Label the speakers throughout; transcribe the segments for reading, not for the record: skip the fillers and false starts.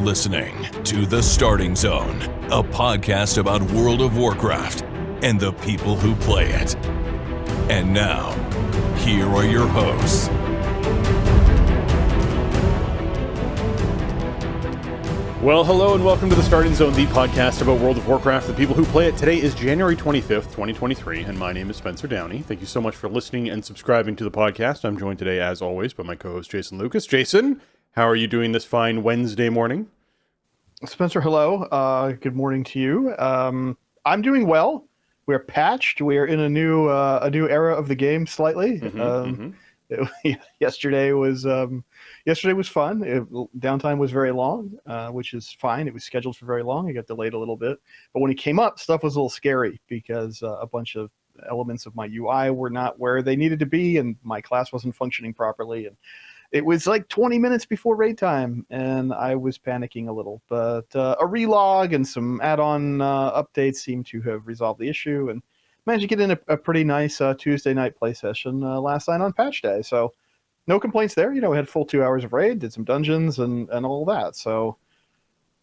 Speaker 1: listening to The Starting Zone, a podcast about World of Warcraft and the people who play it. And now, here are your hosts.
Speaker 2: Well, hello and welcome to The Starting Zone, the podcast about World of Warcraft, the people who play it. Today is January 25th, 2023, and my name is Spencer Downey. Thank you so much for listening and subscribing to the podcast. I'm joined today, as always, by my co-host, Jason Lucas. Jason, how are you doing this fine Wednesday morning?
Speaker 3: Spencer, hello. Good morning to you. I'm doing well. We're patched. We're in a new era of the game slightly. Yesterday was fun. Downtime was very long, which is fine. It was scheduled for very long. It got delayed a little bit. But when it came up, stuff was a little scary because a bunch of elements of my UI were not where they needed to be, and my class wasn't functioning properly. And it was like 20 minutes before raid time, and I was panicking a little. But a relog and some add-on updates seem to have resolved the issue, and managed to get in a pretty nice Tuesday night play session last night on patch day. So no complaints there. We had full 2 hours of raid, did some dungeons and all that. So,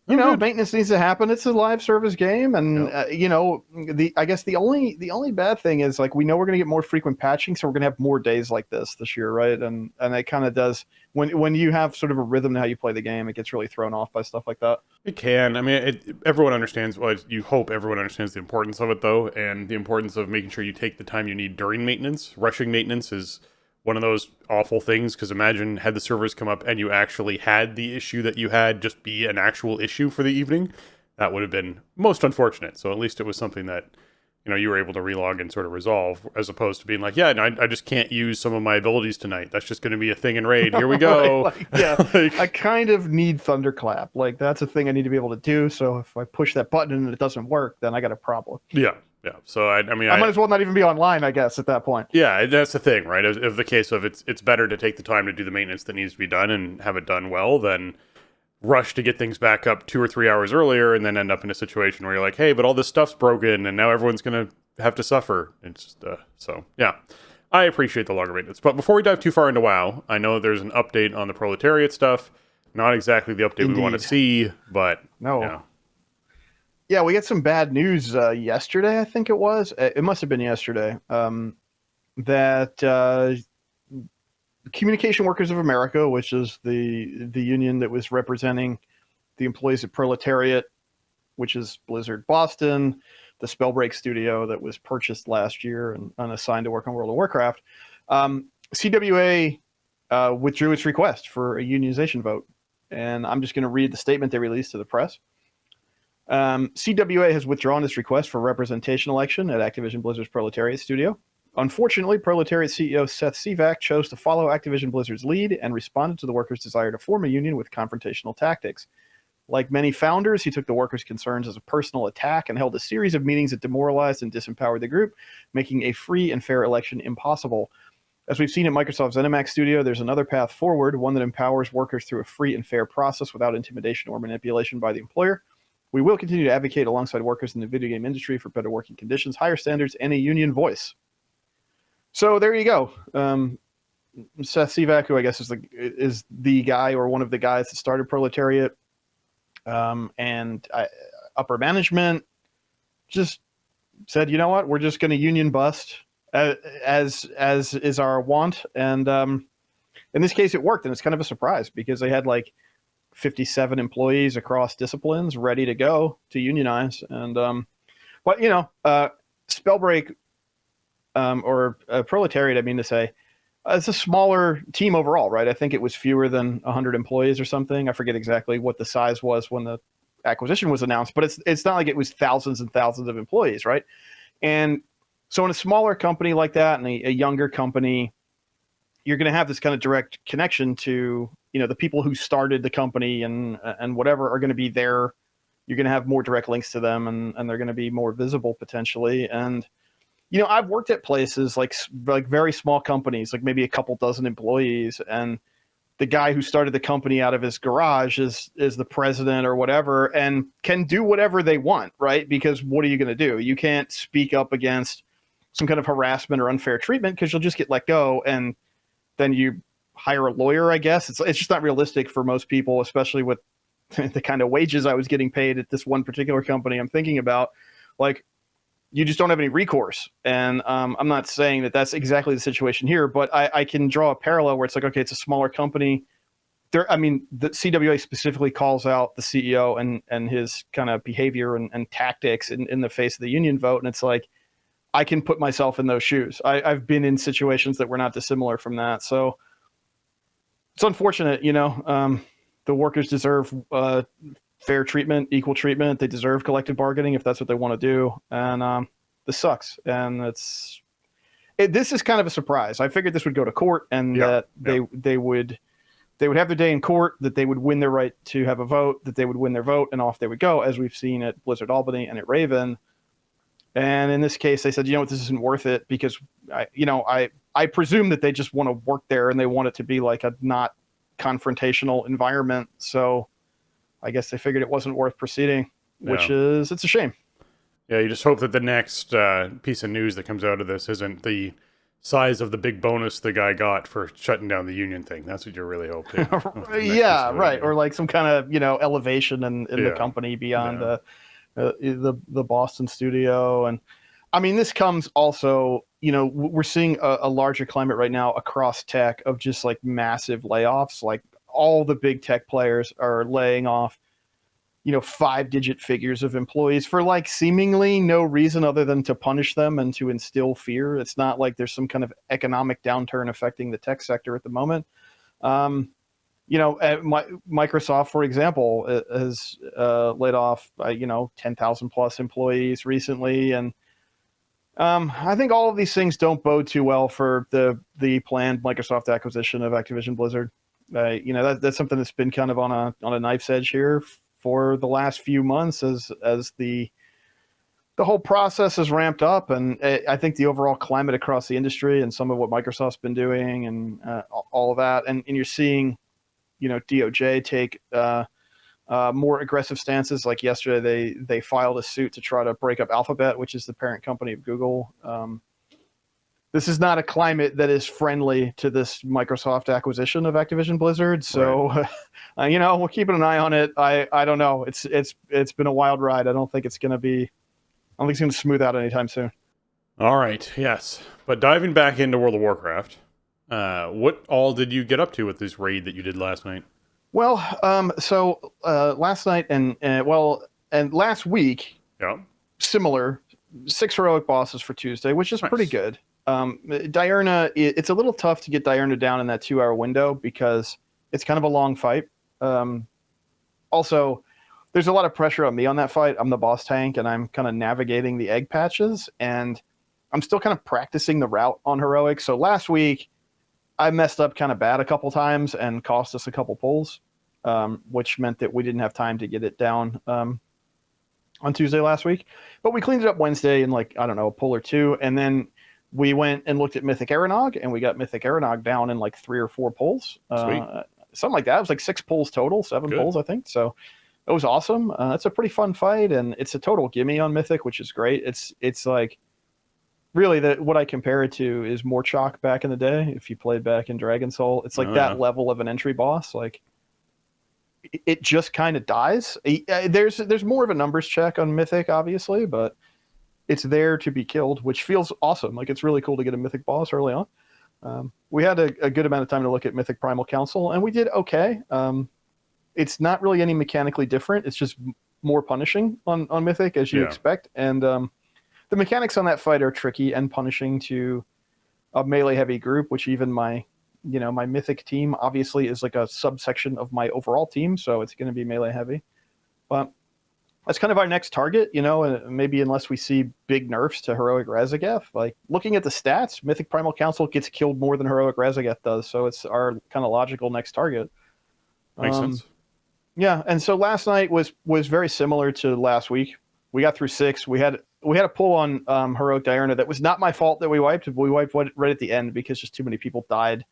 Speaker 3: maintenance needs to happen. It's a live service game. And, I guess the only bad thing is, like, we know we're going to get more frequent patching, so we're going to have more days like this year, right? And it kind of does, when you have sort of a rhythm to how you play the game, it gets really thrown off by stuff like that.
Speaker 2: It can. I mean, everyone understands, well, you hope everyone understands the importance of it, though, and the importance of making sure you take the time you need during maintenance. Rushing maintenance is one of those awful things, because imagine had the servers come up and you actually had the issue that you had just be an actual issue for the evening. That would have been most unfortunate. So at least it was something that, you were able to relog and sort of resolve, as opposed to being like, I just can't use some of my abilities tonight. That's just going to be a thing in raid. Here we go.
Speaker 3: Right, I kind of need Thunderclap. Like, that's a thing I need to be able to do. So if I push that button and it doesn't work, then I got a problem.
Speaker 2: Yeah. So I
Speaker 3: might as well not even be online, I guess, at that point.
Speaker 2: Yeah, that's the thing, right? Of the case of it's better to take the time to do the maintenance that needs to be done and have it done well than rush to get things back up 2 or 3 hours earlier and then end up in a situation where you're like, hey, but all this stuff's broken and now everyone's going to have to suffer. It's just, so yeah, I appreciate the longer maintenance. But before we dive too far into WoW, I know there's an update on the Proletariat stuff. Not exactly the update we want to see, but
Speaker 3: no. Yeah, we got some bad news yesterday, I think it was. It must have been yesterday. That Communication Workers of America, which is the union that was representing the employees at Proletariat, which is Blizzard Boston, the Spellbreak studio that was purchased last year and assigned to work on World of Warcraft. CWA withdrew its request for a unionization vote. And I'm just going to read the statement they released to the press. CWA has withdrawn its request for representation election at Activision Blizzard's Proletariat studio. Unfortunately, Proletariat CEO Seth Sivak chose to follow Activision Blizzard's lead and responded to the workers' desire to form a union with confrontational tactics. Like many founders, he took the workers' concerns as a personal attack and held a series of meetings that demoralized and disempowered the group, making a free and fair election impossible. As we've seen at Microsoft's ZeniMax studio, there's another path forward, one that empowers workers through a free and fair process without intimidation or manipulation by the employer. We will continue to advocate alongside workers in the video game industry for better working conditions, higher standards, and a union voice. So there you go. Seth Sivak, who I guess is the guy or one of the guys that started Proletariat, and upper management just said, you know what, we're just going to union bust as is our want. And in this case, it worked, and it's kind of a surprise because they had like 57 employees across disciplines ready to go to unionize. And but Spellbreak or Proletariat, I mean to say, it's a smaller team overall, right? I think it was fewer than 100 employees or something. I forget exactly what the size was when the acquisition was announced, but it's not like it was thousands and thousands of employees, right? And so in a smaller company like that and a younger company, you're going to have this kind of direct connection to, the people who started the company and whatever are going to be there. You're going to have more direct links to them, and they're going to be more visible potentially. And, I've worked at places like very small companies, like maybe a couple dozen employees, and the guy who started the company out of his garage is the president or whatever, and can do whatever they want, right? Because what are you going to do? You can't speak up against some kind of harassment or unfair treatment because you'll just get let go, and then you hire a lawyer, I guess. It's just not realistic for most people, especially with the kind of wages I was getting paid at this one particular company I'm thinking about, like, you just don't have any recourse. And I'm not saying that that's exactly the situation here, but I can draw a parallel where it's like, okay, it's a smaller company. The CWA specifically calls out the CEO and his kind of behavior and tactics in the face of the union vote. And it's like, I can put myself in those shoes. I've been in situations that were not dissimilar from that. So it's unfortunate, the workers deserve fair treatment, equal treatment. They deserve collective bargaining if that's what they want to do. And this sucks. And this is kind of a surprise. I figured this would go to court and that they would have their day in court, that they would win their right to have a vote, that they would win their vote, and off they would go, as we've seen at Blizzard Albany and at Raven. And in this case, they said, this isn't worth it because, I presume that they just want to work there and they want it to be like a not confrontational environment. So I guess they figured it wasn't worth proceeding, it's a shame.
Speaker 2: Yeah, you just hope that the next piece of news that comes out of this isn't the size of the big bonus the guy got for shutting down the union thing. That's what you're really hoping.
Speaker 3: Yeah, right. Or like some kind of, elevation in the company beyond the Boston studio. And I mean, this comes also, we're seeing a larger climate right now across tech of just like massive layoffs. Like all the big tech players are laying off, 5-digit figures of employees for like seemingly no reason other than to punish them and to instill fear. It's not like there's some kind of economic downturn affecting the tech sector at the moment. Microsoft, for example, has laid off, 10,000 plus employees recently. And I think all of these things don't bode too well for the planned Microsoft acquisition of Activision Blizzard. That's something that's been kind of on a knife's edge here for the last few months as the whole process has ramped up. And I think the overall climate across the industry and some of what Microsoft's been doing and all of that. And you're seeing, DOJ take more aggressive stances. Like yesterday, they filed a suit to try to break up Alphabet, which is the parent company of Google. This is not a climate that is friendly to this Microsoft acquisition of Activision Blizzard. So, right. We're keeping an eye on it. I don't know. It's been a wild ride. I don't think it's going to smooth out anytime soon.
Speaker 2: All right. Yes. But diving back into World of Warcraft, what all did you get up to with this raid that you did last night?
Speaker 3: Well, last night and last week, similar 6 heroic bosses for Tuesday, which is pretty good. Diurna, it's a little tough to get Diurna down in that 2-hour window because it's kind of a long fight. Also, there's a lot of pressure on me on that fight. I'm the boss tank, and I'm kind of navigating the egg patches, and I'm still kind of practicing the route on heroic. So last week, I messed up kind of bad a couple times and cost us a couple pulls, which meant that we didn't have time to get it down on Tuesday last week. But we cleaned it up Wednesday in a pull or 2, and then we went and looked at Mythic Aranog, and we got Mythic Aranog down in 3 or 4 pulls. Something like that. It was 6 pulls total, 7 pulls, I think. So it was awesome. It's a pretty fun fight, and it's a total gimme on Mythic, which is great. It's like really what I compare it to is Mortchok back in the day. If you played back in Dragon Soul, it's that level of an entry boss. It just kind of dies. There's more of a numbers check on Mythic, obviously, but it's there to be killed, which feels awesome. It's really cool to get a Mythic boss early on. We had a good amount of time to look at Mythic Primal Council, and we did okay. It's not really any mechanically different. It's just more punishing on Mythic, as you expect. And the mechanics on that fight are tricky and punishing to a melee-heavy group, which even my Mythic team obviously is a subsection of my overall team, so it's going to be melee-heavy. But that's kind of our next target, maybe unless we see big nerfs to Heroic Razageth. Looking at the stats, Mythic Primal Council gets killed more than Heroic Razageth does, so it's our kind of logical next target.
Speaker 2: Makes sense.
Speaker 3: Yeah, and so last night was very similar to last week. We got through 6. We had a pull on Heroic Diurna that was not my fault that we wiped. We wiped right at the end because just too many people died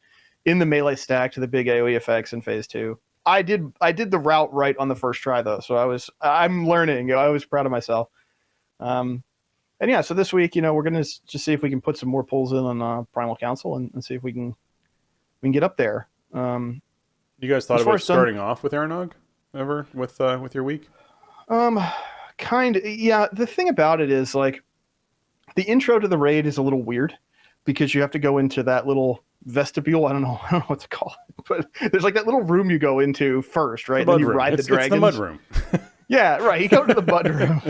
Speaker 3: in the melee stack to the big AoE effects in phase 2. I did the route right on the first try though, so I'm learning. I was proud of myself. And yeah, so this week, we're gonna just see if we can put some more pulls in on Primal Council and see if we can get up there.
Speaker 2: You guys thought about starting off with Aranog? ever with your week?
Speaker 3: Kind of. Yeah. The thing about it is like the intro to the raid is a little weird because you have to go into that little vestibule. I don't know what to call it, but there's like that little room you go into first, right?
Speaker 2: The
Speaker 3: Then
Speaker 2: mud
Speaker 3: you
Speaker 2: room.
Speaker 3: ride the
Speaker 2: It's
Speaker 3: dragons.
Speaker 2: the mud room.
Speaker 3: Yeah, right. You go to the mud room,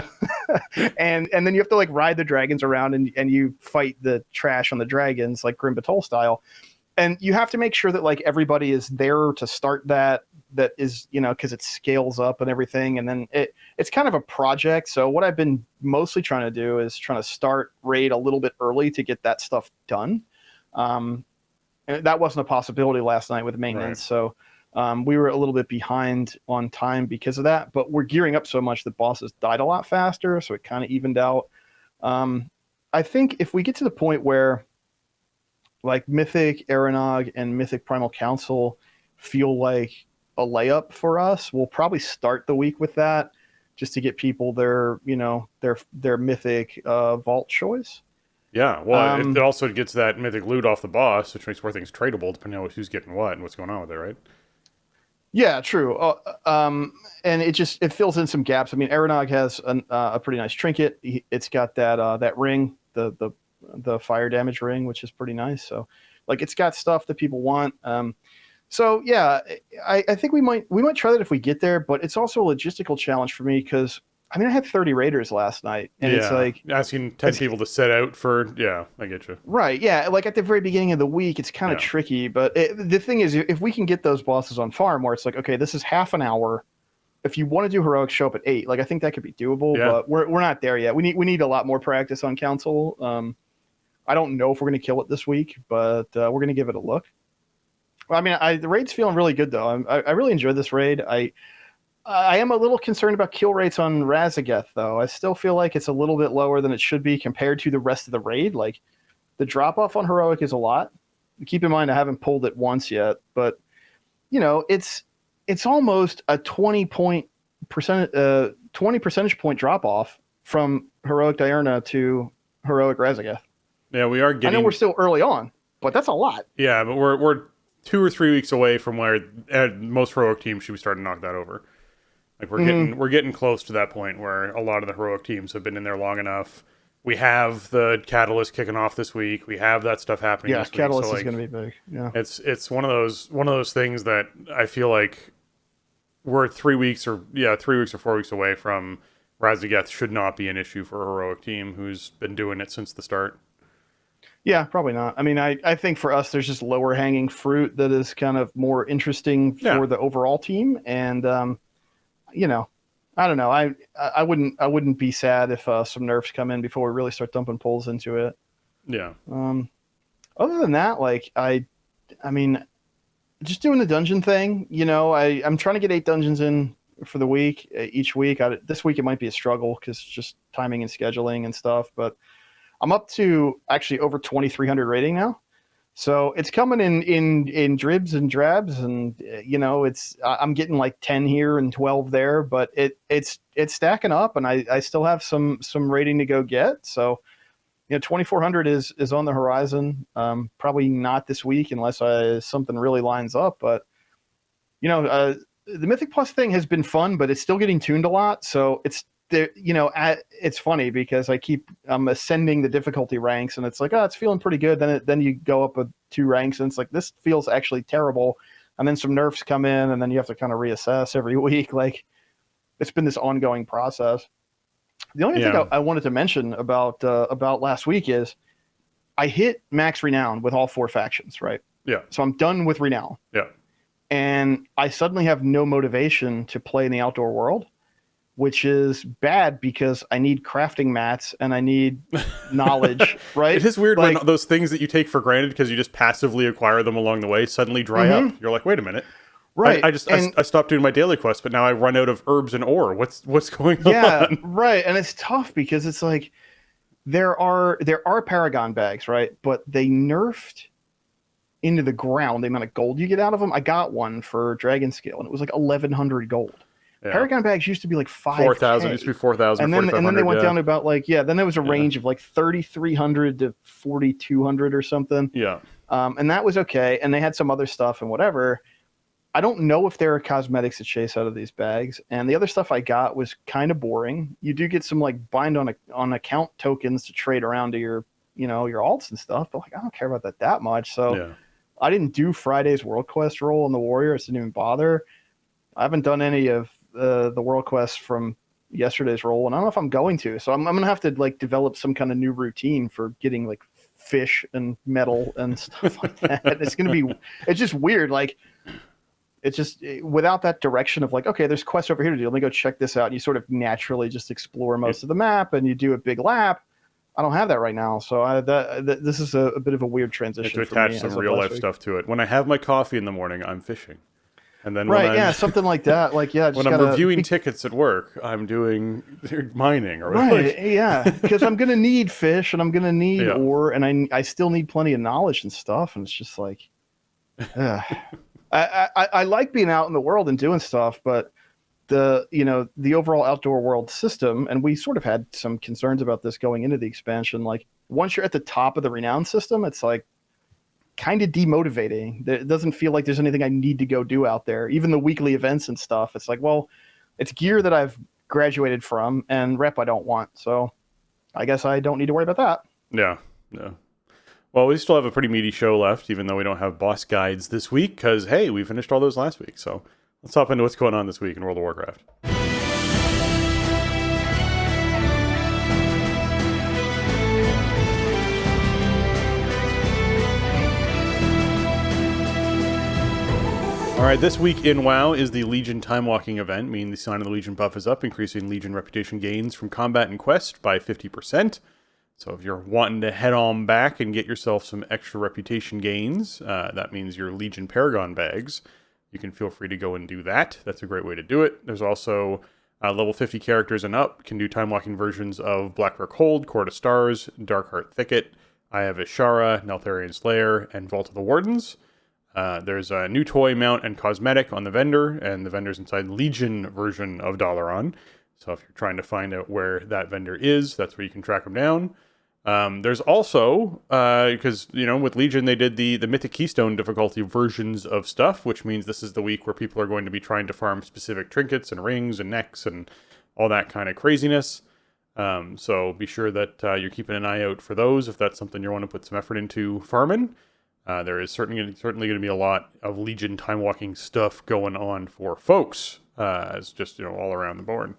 Speaker 3: and then you have to like ride the dragons around, and you fight the trash on the dragons like Grim Batol style, and you have to make sure that like everybody is there to start that is, you know, because it scales up and everything, and then it's kind of a project. So what I've been mostly trying to do is trying to start raid a little bit early to get that stuff done. And that wasn't a possibility last night with maintenance,
Speaker 2: Right.
Speaker 3: so we were a little bit behind on time because of that, but we're gearing up so much that bosses died a lot faster, so it kind of evened out. I think if we get to the point where like Mythic Aranog and Mythic Primal Council feel like a layup for us, we'll probably start the week with that just to get people their, you know, their Mythic vault choice.
Speaker 2: Yeah, well, it also gets that mythic loot off the boss, which makes more things tradable depending on who's getting what and what's going on with it, right?
Speaker 3: Yeah, true. And it fills in some gaps. I mean, Aranog has a pretty nice trinket. It's got that ring, the fire damage ring, which is pretty nice. So, like, it's got stuff that people want. So yeah, I think we might try that if we get there. But it's also a logistical challenge for me because I mean, I had 30 raiders last night, and it's like
Speaker 2: asking 10 people to set out for. Yeah, I get you.
Speaker 3: Right, yeah. Like at the very beginning of the week, it's kind of tricky. But the thing is, if we can get those bosses on farm where it's like, okay, this is half an hour. If you want to do heroic, show up at 8. Like I think that could be doable, but we're not there yet. We need a lot more practice on council. I don't know if we're going to kill it this week, but we're going to give it a look. I mean, the raid's feeling really good though. I really enjoyed this raid. I am a little concerned about kill rates on Raszageth, though. I still feel like it's a little bit lower than it should be compared to the rest of the raid. Like, the drop-off on Heroic is a lot. Keep in mind, I haven't pulled it once yet, but, you know, it's almost a 20 percentage point drop-off from Heroic Diurna to Heroic Raszageth.
Speaker 2: Yeah, we are getting...
Speaker 3: I know we're still early on, but that's a lot.
Speaker 2: Yeah, but we're 2 or 3 weeks away from where most Heroic teams should be starting to knock that over. Like we're getting close to that point where a lot of the heroic teams have been in there long enough. We have the Catalyst kicking off this week. We have that stuff happening.
Speaker 3: Yeah,
Speaker 2: this
Speaker 3: Catalyst
Speaker 2: week. So,
Speaker 3: is going to be big. Yeah,
Speaker 2: it's one of those things that I feel like we're 3 weeks or 4 weeks away from. Raszageth should not be an issue for a heroic team who's been doing it since the start.
Speaker 3: Yeah, probably not. I mean, I think for us, there's just lower hanging fruit that is kind of more interesting for the overall team, and you know, I don't know. I wouldn't be sad if some nerfs come in before we really start dumping pulls into it.
Speaker 2: Yeah.
Speaker 3: Other than that, like I mean, just doing the dungeon thing. You know, I'm trying to get 8 dungeons in for the week each week. This week it might be a struggle because just timing and scheduling and stuff. But I'm up to actually over 2,300 rating now. So it's coming in dribs and drabs, and you know, I'm getting like 10 here and 12 there, but it's stacking up, and I still have some rating to go get. So, you know, 2,400 is on the horizon. Probably not this week unless something really lines up. But you know, the Mythic Plus thing has been fun, but it's still getting tuned a lot. So it's there, you know, it's funny because I'm ascending the difficulty ranks, and it's like, oh, it's feeling pretty good. Then you go up 2 ranks, and it's like, this feels actually terrible. And then some nerfs come in, and then you have to kind of reassess every week. Like, it's been this ongoing process. The only thing I wanted to mention about last week is I hit max renown with all 4 factions, right?
Speaker 2: Yeah.
Speaker 3: So I'm done with renown.
Speaker 2: Yeah.
Speaker 3: And I suddenly have no motivation to play in the outdoor world, which is bad because I need crafting mats and I need knowledge, right?
Speaker 2: It is weird when those things that you take for granted because you just passively acquire them along the way suddenly dry up. You're like, wait a minute.
Speaker 3: Right.
Speaker 2: I stopped doing my daily quest, but now I run out of herbs and ore. What's going on?
Speaker 3: Yeah, right. And it's tough because it's like there are Paragon bags, right? But they nerfed into the ground the amount of gold you get out of them. I got one for Dragon Scale, and it was like 1,100 gold. Yeah. Paragon bags used to be like
Speaker 2: 4,000. Used to be 4,000.
Speaker 3: And then they went down to about like then there was a range of like 3,300 to 4,200 or something.
Speaker 2: Yeah.
Speaker 3: And that was okay. And they had some other stuff and whatever. I don't know if there are cosmetics to chase out of these bags. And the other stuff I got was kind of boring. You do get some like bind on account tokens to trade around to your alts and stuff, but like I don't care about that much. So
Speaker 2: Yeah.
Speaker 3: I didn't do Friday's World Quest roll on the Warriors. Didn't even bother. I haven't done any of the World Quest from yesterday's roll, and I don't know if I'm going to. So I'm gonna have to like develop some kind of new routine for getting like fish and metal and stuff like that. It's just weird. Like it's just without that direction of like, okay, there's quests over here to do. Let me go check this out. And you sort of naturally just explore most of the map and you do a big lap. I don't have that right now, so this is a bit of a weird transition.
Speaker 2: You have to attach some real life stuff to it. When I have my coffee in the morning, I'm fishing, and then
Speaker 3: something like that. Like just
Speaker 2: when I'm reviewing tickets at work, I'm doing mining or whatever.
Speaker 3: Because I'm gonna need fish and I'm gonna need ore, and I still need plenty of knowledge and stuff, and it's just like, I like being out in the world and doing stuff, but the overall outdoor world system, and we sort of had some concerns about this going into the expansion. Like once you're at the top of the renown system, it's like kind of demotivating. It doesn't feel like there's anything I need to go do out there. Even the weekly events and stuff, it's like, well, it's gear that I've graduated from and rep I don't want. So I guess I don't need to worry about that.
Speaker 2: Yeah. Well, we still have a pretty meaty show left, even though we don't have boss guides this week, because, hey, we finished all those last week. So let's hop into what's going on this week in World of Warcraft. All right, this week in WoW is the Legion Time Walking event, meaning the Sign of the Legion buff is up, increasing Legion reputation gains from combat and quest by 50%. So if you're wanting to head on back and get yourself some extra reputation gains, that means your Legion Paragon bags, you can feel free to go and do that. That's a great way to do it. There's also level 50 characters and up can do time walking versions of Blackrock Hold, Court of Stars, Darkheart Thicket, Eye of Ishara, Neltharion Slayer, and Vault of the Wardens. There's a new toy mount and cosmetic on the vendor, and the vendor's inside Legion version of Dalaran. So if you're trying to find out where that vendor is, that's where you can track them down. There's also, because, with Legion, they did the Mythic Keystone difficulty versions of stuff, which means this is the week where people are going to be trying to farm specific trinkets and rings and necks and all that kind of craziness. So be sure that you're keeping an eye out for those if that's something you want to put some effort into farming. There is certainly going to be a lot of Legion time walking stuff going on for folks, as just all around the board.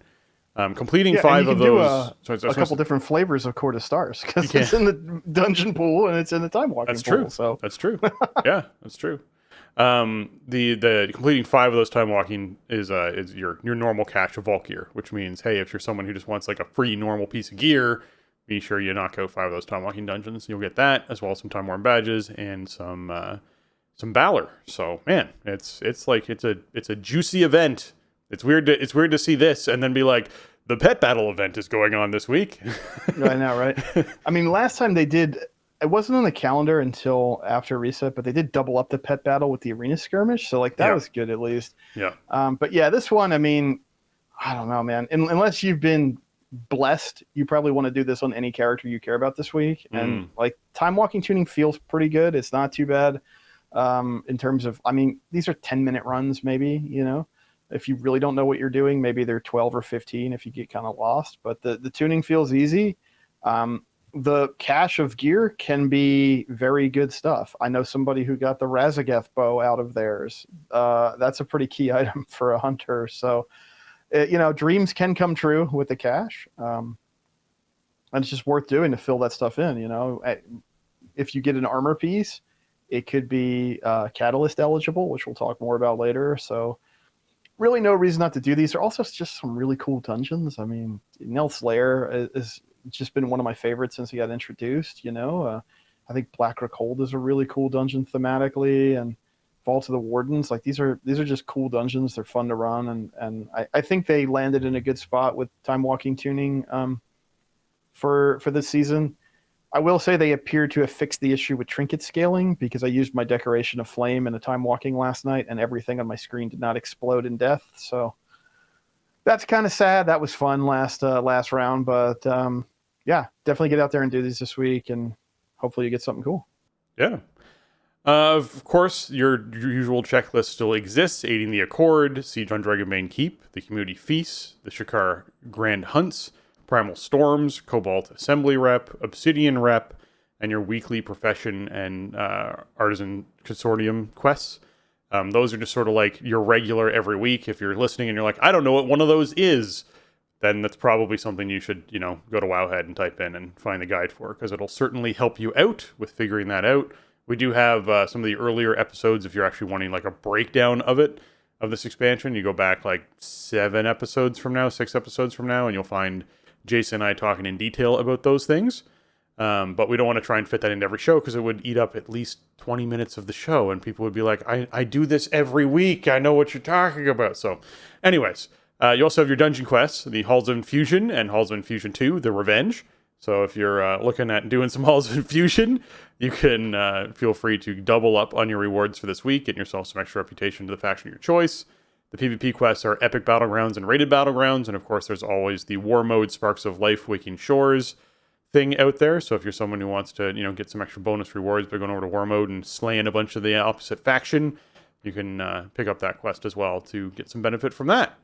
Speaker 2: Completing 5 of those.
Speaker 3: A couple different flavors of Court of Stars because it's in the dungeon pool and it's in the time walking pool.
Speaker 2: True.
Speaker 3: So
Speaker 2: that's true. Yeah, that's true. The completing 5 of those time walking is your normal cache of vault gear, which means, hey, if you're someone who just wants like a free normal piece of gear, be sure you knock out 5 of those time walking dungeons. You'll get that, as well as some time worn badges and some valor. So man, it's a juicy event. It's weird to see this and then be like, the pet battle event is going on this week.
Speaker 3: I know, right? I mean, last time they did, it wasn't on the calendar until after reset, but they did double up the pet battle with the arena skirmish. So like that was good at least.
Speaker 2: Yeah.
Speaker 3: But yeah, this one, I mean, I don't know, man. Unless you've been blessed, you probably want to do this on any character you care about this week. And like time walking tuning feels pretty good. It's not too bad in terms of, I mean, these are 10-minute runs maybe, if you really don't know what you're doing. Maybe they're 12 or 15 if you get kind of lost, but the tuning feels easy. The cache of gear can be very good stuff. I know somebody who got the Razageth bow out of theirs. That's a pretty key item for a hunter. So dreams can come true with the cache. And it's just worth doing to fill that stuff in. If you get an armor piece, it could be catalyst eligible, which we'll talk more about later. So really no reason not to do these. There are also just some really cool dungeons. I mean, Nelth's Lair has just been one of my favorites since he got introduced. I think Blackrock Hold is a really cool dungeon thematically, and Vault of the Wardens. Like these are just cool dungeons. They're fun to run, and I think they landed in a good spot with time walking tuning for this season. I will say they appear to have fixed the issue with trinket scaling, because I used my Decoration of Flame in a time walking last night and everything on my screen did not explode in death. So that's kind of sad. That was fun last round, but yeah, definitely get out there and do these this week, and hopefully you get something cool.
Speaker 2: Yeah. Of course, your usual checklist still exists: aiding the Accord, Siege on Dragonbane Keep, the Community Feasts, the Shakar Grand Hunts, Primal Storms, Cobalt Assembly Rep, Obsidian Rep, and your weekly Profession and Artisan Consortium quests. Those are just sort of like your regular every week. If you're listening and you're like, I don't know what one of those is, then that's probably something you should, go to Wowhead and type in and find the guide for, because it'll certainly help you out with figuring that out. We do have some of the earlier episodes if you're actually wanting like a breakdown of this expansion. You go back like 6 episodes from now, and you'll find Jason and I talking in detail about those things. But we don't want to try and fit that into every show, because it would eat up at least 20 minutes of the show, and people would be like, I do this every week. I know what you're talking about. So anyways, you also have your dungeon quests, the Halls of Infusion and Halls of Infusion 2, The Revenge. So if you're looking at doing some Halls of Infusion, you can feel free to double up on your rewards for this week, get yourself some extra reputation to the faction of your choice. The PvP quests are Epic Battlegrounds and Rated Battlegrounds, and of course there's always the War Mode Sparks of Life Waking Shores thing out there. So if you're someone who wants to, get some extra bonus rewards by going over to War Mode and slaying a bunch of the opposite faction, you can pick up that quest as well to get some benefit from that.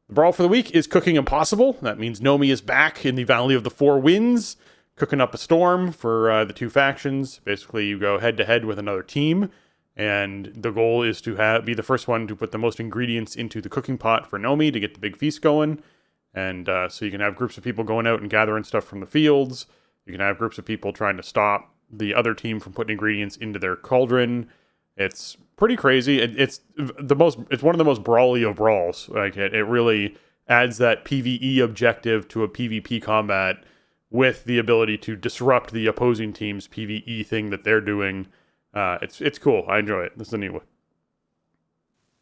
Speaker 2: The brawl for the week is Cooking Impossible. That means Nomi is back in the Valley of the Four Winds, cooking up a storm for the two factions. Basically, you go head-to-head with another team, and the goal is to be the first one to put the most ingredients into the cooking pot for Nomi to get the big feast going. And so you can have groups of people going out and gathering stuff from the fields. You can have groups of people trying to stop the other team from putting ingredients into their cauldron. It's pretty crazy. It's one of the most brawly of brawls. Like it really adds that PvE objective to a PvP combat with the ability to disrupt the opposing team's PvE thing that they're doing. It's cool. I enjoy it. This is a neat one.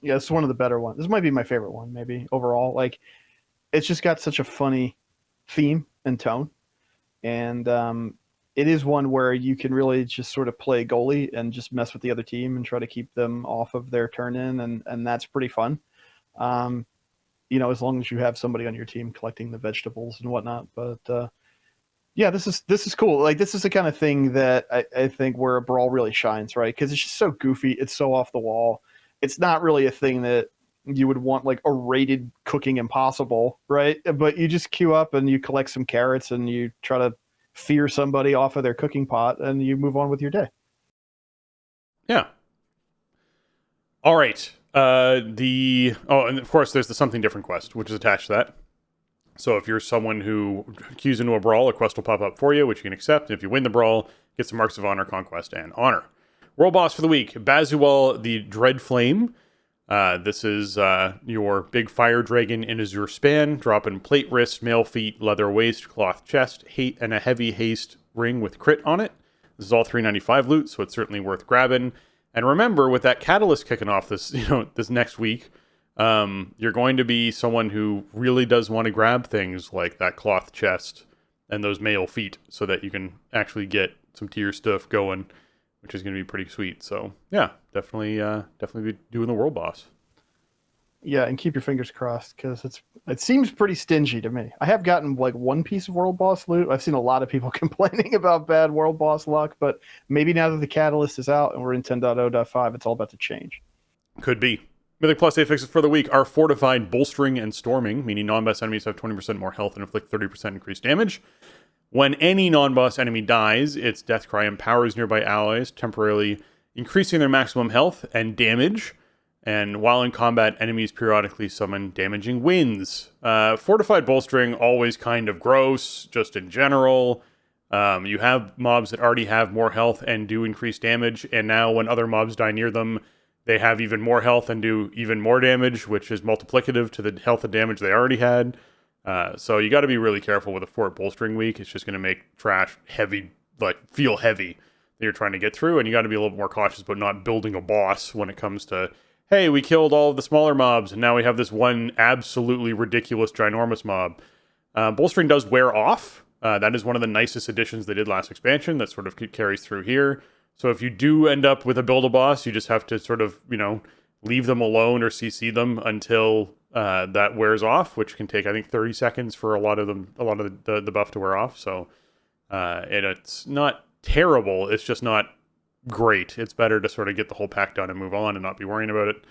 Speaker 3: Yeah, it's one of the better ones. This might be my favorite one, maybe overall. Like, it's just got such a funny theme and tone, and it is one where you can really just sort of play goalie and just mess with the other team and try to keep them off of their turn in, and that's pretty fun. As long as you have somebody on your team collecting the vegetables and whatnot. But yeah, this is cool. Like, this is the kind of thing that I think where a brawl really shines, right? Because it's just so goofy. It's so off the wall. It's not really a thing that you would want like a rated Cooking Impossible, right? But you just queue up and you collect some carrots and you try to fear somebody off of their cooking pot and you move on with your day.
Speaker 2: Yeah. All right. And of course there's the Something Different quest, which is attached to that. So if you're someone who queues into a brawl, a quest will pop up for you, which you can accept. And if you win the brawl, get some Marks of Honor, Conquest, and Honor. World Boss for the week, Bazuel the Dread Flame. This is your big fire dragon in Azure Span, dropping plate wrist, mail feet, leather waist, cloth chest, and a heavy haste ring with crit on it. This is all $3.95 loot, so it's certainly worth grabbing. And remember, with that catalyst kicking off this next week, you're going to be someone who really does want to grab things like that cloth chest and those mail feet, so that you can actually get some tier stuff going, which is going to be pretty sweet. So yeah, definitely be doing the World Boss.
Speaker 3: Yeah, and keep your fingers crossed, because it seems pretty stingy to me. I have gotten like one piece of World Boss loot. I've seen a lot of people complaining about bad World Boss luck, but maybe now that the Catalyst is out and we're in 10.0.5, it's all about to change.
Speaker 2: Could be. Mythic Plus affixes for the week are Fortified, Bolstering, and Storming, meaning non-boss enemies have 20% more health and inflict 30% increased damage. When any non-boss enemy dies, its Death Cry empowers nearby allies, temporarily increasing their maximum health and damage. And while in combat, enemies periodically summon damaging winds. Fortified Bolstering, always kind of gross, just in general. You have mobs that already have more health and do increase damage, and now when other mobs die near them, they have even more health and do even more damage, which is multiplicative to the health and damage they already had. So you got to be really careful with a Fort Bolstering week. It's just going to make trash heavy, feel heavy that you're trying to get through, and you got to be a little more cautious about not building a boss when it comes to, hey, we killed all of the smaller mobs, and now we have this one absolutely ridiculous, ginormous mob. Bolstering does wear off. That is one of the nicest additions they did last expansion that sort of carries through here. So if you do end up with a build-a-boss, you just have to sort of, leave them alone or CC them until that wears off, which can take, I think, 30 seconds for a lot of the buff to wear off. So it's not terrible. It's just not great. It's better to sort of get the whole pack done and move on and not be worrying about it.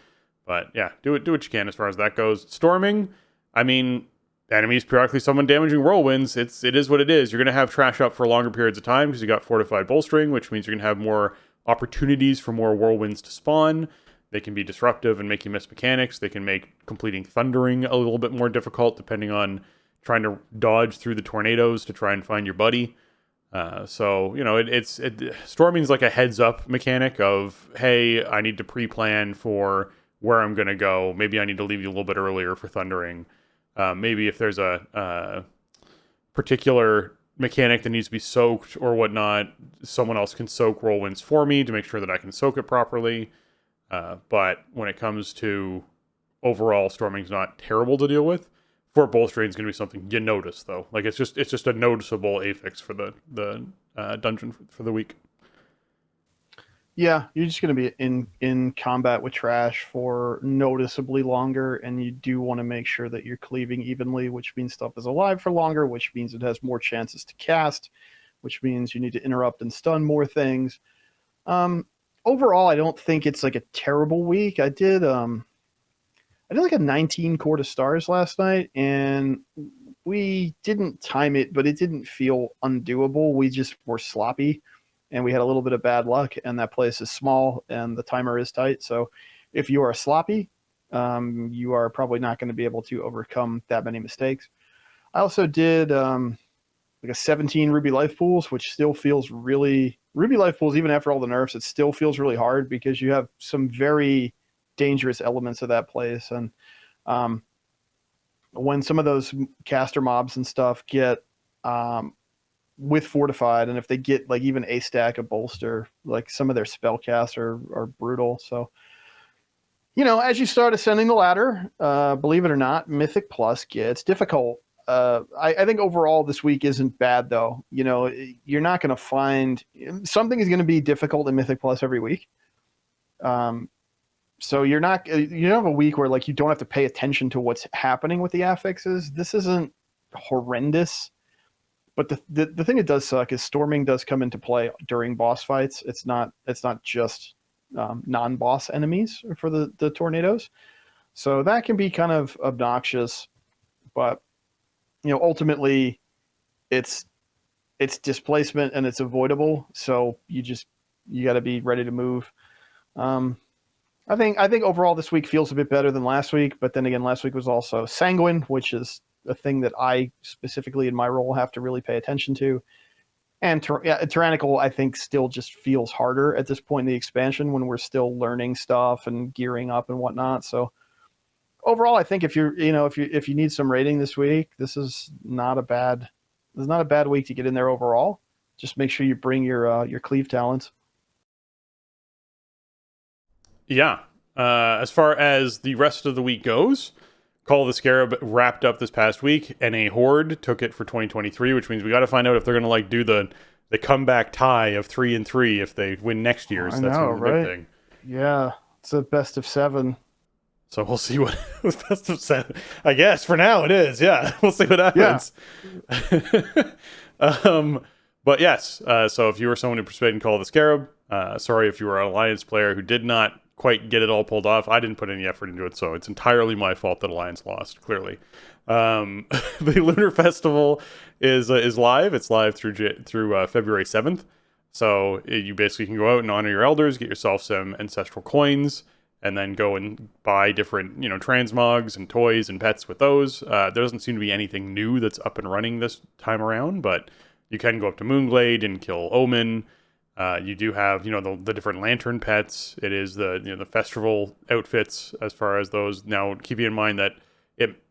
Speaker 2: But yeah, do what you can as far as that goes. Storming, I mean, enemies periodically summon damaging whirlwinds. It is what it is. You're going to have trash up for longer periods of time because you got fortified bolstering, which means you're going to have more opportunities for more whirlwinds to spawn. They can be disruptive and make you miss mechanics. They can make completing thundering a little bit more difficult depending on trying to dodge through the tornadoes to try and find your buddy. So, you know, storming's like a heads up mechanic of, hey, I need to pre-plan for where I'm going to go. Maybe I need to leave you a little bit earlier for thundering. Maybe if there's a particular mechanic that needs to be soaked or whatnot, someone else can soak whirlwinds for me to make sure that I can soak it properly. But when it comes to overall, storming's not terrible to deal with. Fort bolstering is going to be something you notice, though. Like it's just a noticeable affix for the dungeon for the week.
Speaker 3: Yeah, you're just going to be in combat with trash for noticeably longer, and you do want to make sure that you're cleaving evenly, which means stuff is alive for longer, which means it has more chances to cast, which means you need to interrupt and stun more things. Overall, I don't think it's like a terrible week. I did like a 19 Court of Stars last night, and we didn't time it, but it didn't feel undoable. We just were sloppy, and we had a little bit of bad luck, and that place is small, and the timer is tight. So if you are sloppy, you are probably not going to be able to overcome that many mistakes. I also did like a 17 Ruby Life Pools, which still feels really... Ruby Life Pools, even after all the nerfs, it still feels really hard because you have some very dangerous elements of that place, and when some of those caster mobs and stuff get with fortified, and if they get like even a stack of bolster, like some of their spell casts are brutal. So, you know, as you start ascending the ladder, believe it or not, Mythic Plus gets difficult. I think overall this week isn't bad, though. You know, you're not going to find something is going to be difficult in Mythic Plus every week. So you don't have a week where like you don't have to pay attention to what's happening with the affixes. This isn't horrendous, but the thing that does suck is storming does come into play during boss fights. It's not just non-boss enemies for the tornadoes, so that can be kind of obnoxious. But you know, ultimately, it's displacement and it's avoidable. So you got to be ready to move. I think overall this week feels a bit better than last week, but then again, last week was also sanguine, which is a thing that I specifically in my role have to really pay attention to. And tyrannical, I think, still just feels harder at this point in the expansion when we're still learning stuff and gearing up and whatnot. So overall, I think if you need some rating this week, this is not a bad week to get in there overall. Just make sure you bring your cleave talents.
Speaker 2: Yeah. As far as the rest of the week goes, Call of the Scarab wrapped up this past week, and a Horde took it for 2023, which means we got to find out if they're going to like do the comeback tie of 3-3 if they win next year. So that's the big thing. Yeah,
Speaker 3: it's a best of 7.
Speaker 2: So we'll see what best of 7. I guess for now it is. Yeah, we'll see what happens. Yeah. But yes, so if you were someone who participated in Call of the Scarab, sorry if you were an Alliance player who did not quite get it all pulled off. I didn't put any effort into it, so it's entirely my fault that Alliance lost, clearly. The Lunar Festival is live. It's live through February 7th. So you basically can go out and honor your elders, get yourself some ancestral coins, and then go and buy different, transmogs and toys and pets with those. There doesn't seem to be anything new that's up and running this time around, but you can go up to Moonglade and kill Omen. You do have, the different lantern pets. It is the festival outfits as far as those. Now, keeping in mind that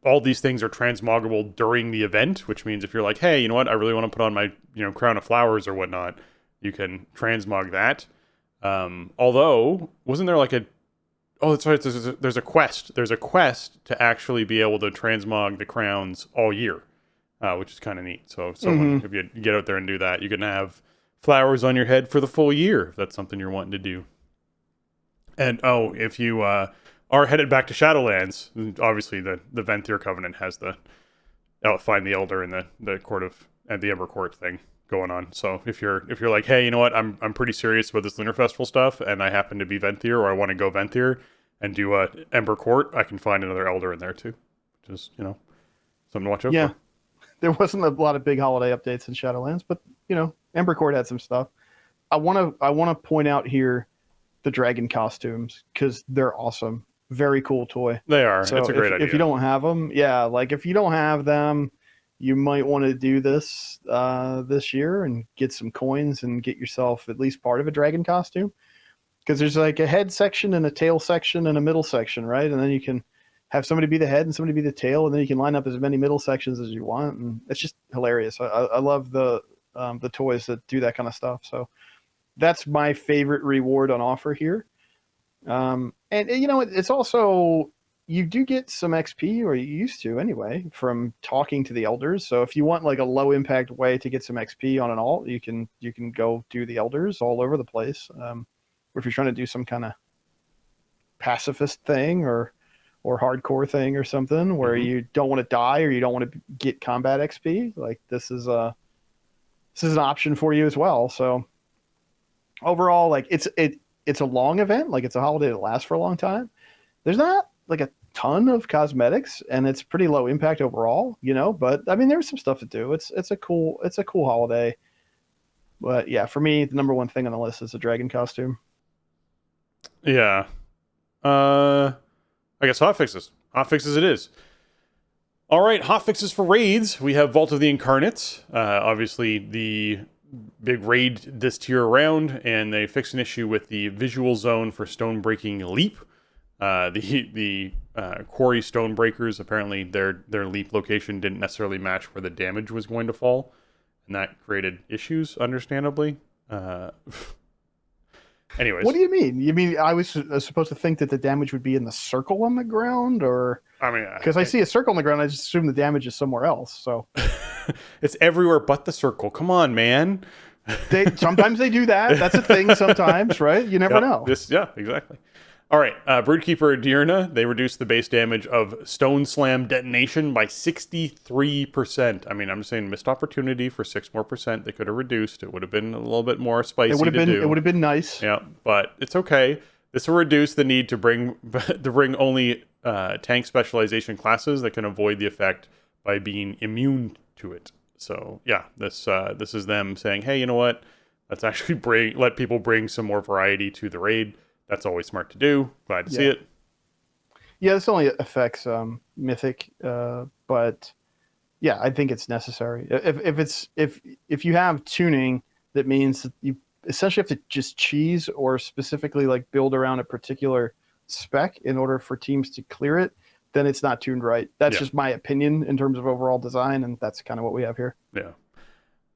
Speaker 2: all these things are transmoggable during the event, which means if you're like, hey, you know what, I really want to put on my, crown of flowers or whatnot, you can transmog that. Although, wasn't there like that's right, there's a quest. There's a quest to actually be able to transmog the crowns all year, which is kind of neat. So if you get out there and do that, you can have flowers on your head for the full year if that's something you're wanting to do. And if you are headed back to Shadowlands, obviously the Venthyr Covenant has the find the Elder in the court of the Ember Court thing. going on. So if you're like, hey, you know what, I'm pretty serious about this Lunar Festival stuff, and I happen to be Venthyr, or I want to go Venthyr and do a Ember Court, I can find another Elder in there too. Just something to watch out for.
Speaker 3: There wasn't a lot of big holiday updates in Shadowlands, but Ember Court had some stuff. I want to point out here the dragon costumes because they're awesome. Very cool toy.
Speaker 2: They are.
Speaker 3: So
Speaker 2: it's a great idea.
Speaker 3: If you don't have them, if you don't have them, you might want to do this this year and get some coins and get yourself at least part of a dragon costume. Because there's like a head section and a tail section and a middle section, right? And then you can have somebody be the head and somebody be the tail, and then you can line up as many middle sections as you want, and it's just hilarious. I love the toys that do that kind of stuff. So that's my favorite reward on offer here. And it's also, you do get some XP, or you used to anyway, from talking to the elders. So if you want like a low impact way to get some XP on an alt, you can go do the elders all over the place. Or if you're trying to do some kind of pacifist thing or hardcore thing or something where you don't want to die or you don't want to get combat XP, like this is an option for you as well. So overall, like it's a long event, like it's a holiday that lasts for a long time. There's not like a ton of cosmetics and it's pretty low impact overall, but I mean there's some stuff to do. It's a cool holiday. But yeah, for me, the number one thing on the list is a dragon costume.
Speaker 2: Yeah. I guess hotfixes. Hotfixes it is. All right, hotfixes for raids. We have Vault of the Incarnates. Obviously, the big raid this tier around, and they fixed an issue with the visual zone for Stonebreaking Leap. The Quarry Stonebreakers, apparently their leap location didn't necessarily match where the damage was going to fall, and that created issues, understandably. Anyways.
Speaker 3: What do you mean? You mean I was supposed to think that the damage would be in the circle on the ground, or? I mean, because I see a circle on the ground, I just assume the damage is somewhere else. So
Speaker 2: it's everywhere but the circle. Come on, man.
Speaker 3: Sometimes they do that. That's a thing. Sometimes, right? You never know.
Speaker 2: Yeah, exactly. All right, Broodkeeper Diurna, they reduced the base damage of Stone Slam Detonation by 63%. I mean, I'm just saying, missed opportunity for 6% more. They could have reduced. It would have been a little bit more spicy to do.
Speaker 3: It would have been nice.
Speaker 2: Yeah, but it's okay. This will reduce the need to bring only tank specialization classes that can avoid the effect by being immune to it. So yeah, this is them saying, hey, you know what? Let's actually let people bring some more variety to the raid. That's always smart to do. Glad to see it.
Speaker 3: Yeah, this only affects Mythic, but yeah, I think it's necessary. If you have tuning, that means that you essentially have to just cheese or specifically like build around a particular spec in order for teams to clear it, then it's not tuned right. That's just my opinion in terms of overall design, and that's kind of what we have here.
Speaker 2: Yeah.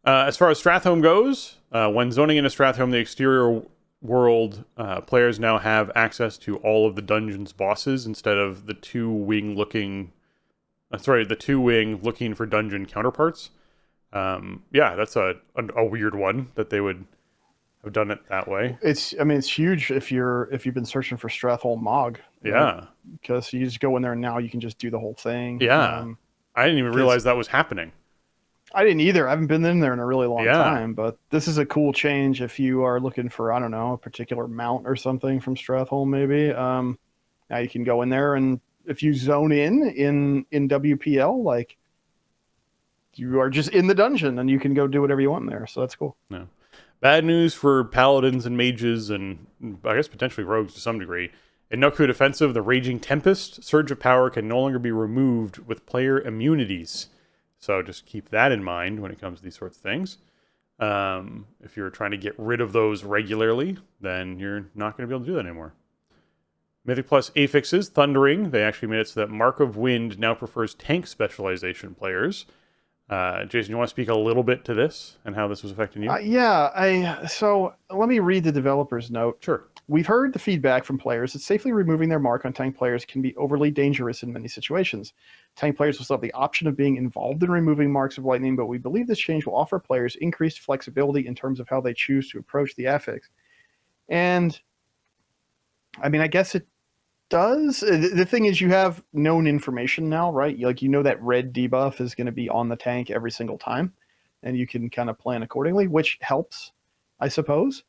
Speaker 2: As far as Stratholme goes, when zoning into Stratholme, the exterior world players now have access to all of the dungeon's bosses instead of the two-wing looking for dungeon counterparts. That's a weird one that they would have done it that way.
Speaker 3: It's huge if you've been searching for Stratholme Mog.
Speaker 2: Yeah,
Speaker 3: because you just go in there and now you can just do the whole thing.
Speaker 2: Yeah, I didn't even realize that was happening.
Speaker 3: I didn't either. I haven't been in there in a really long time, but this is a cool change if you are looking for, I don't know, a particular mount or something from Stratholme maybe. Now you can go in there, and if you zone in WPL, like, you are just in the dungeon and you can go do whatever you want in there. So that's cool.
Speaker 2: No. Bad news for paladins and mages and I guess potentially rogues to some degree. In Noku Defensive, the Raging Tempest Surge of Power can no longer be removed with player immunities. So just keep that in mind when it comes to these sorts of things. If you're trying to get rid of those regularly, then you're not going to be able to do that anymore. Mythic Plus affixes, Thundering. They actually made it so that Mark of Wind now prefers tank specialization players. Jason, you want to speak a little bit to this and how this was affecting you?
Speaker 3: So let me read the developer's note.
Speaker 2: Sure.
Speaker 3: We've heard the feedback from players that safely removing their mark on tank players can be overly dangerous in many situations. Tank players will still have the option of being involved in removing marks of lightning, but we believe this change will offer players increased flexibility in terms of how they choose to approach the affix. And I mean, I guess it does. The thing is, you have known information now, right? Like, you know that red debuff is going to be on the tank every single time. and you can kind of plan accordingly, which helps, I suppose.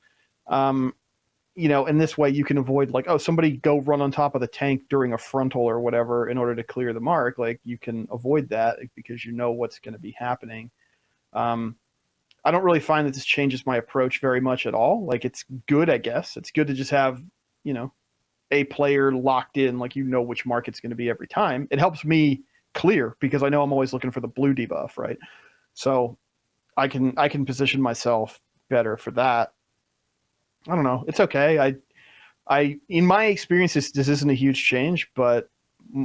Speaker 3: In this way you can avoid like, oh, somebody go run on top of the tank during a frontal or whatever in order to clear the mark. Like, you can avoid that because you know what's going to be happening. I don't really find that this changes my approach very much at all. Like, it's good, I guess. It's good to just have, a player locked in, like, which mark it's going to be every time. It helps me clear because I know I'm always looking for the blue debuff, right? So I can position myself better for that. I don't know. It's okay. I in my experience, this isn't a huge change, but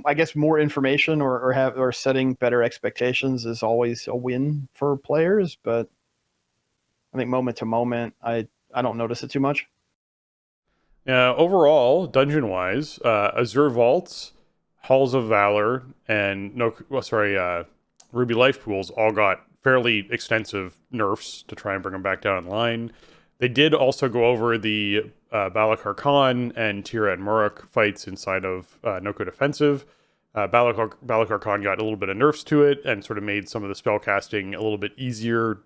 Speaker 3: I guess more information or setting better expectations is always a win for players. But I think moment to moment, I don't notice it too much.
Speaker 2: Overall, dungeon-wise, Azure Vaults, Halls of Valor, and Ruby Life Pools all got fairly extensive nerfs to try and bring them back down in line. They did also go over the Balakar Khan and Tirad Muruk fights inside of No Code Offensive. Balakar Khan got a little bit of nerfs to it and sort of made some of the spell casting a little bit easier,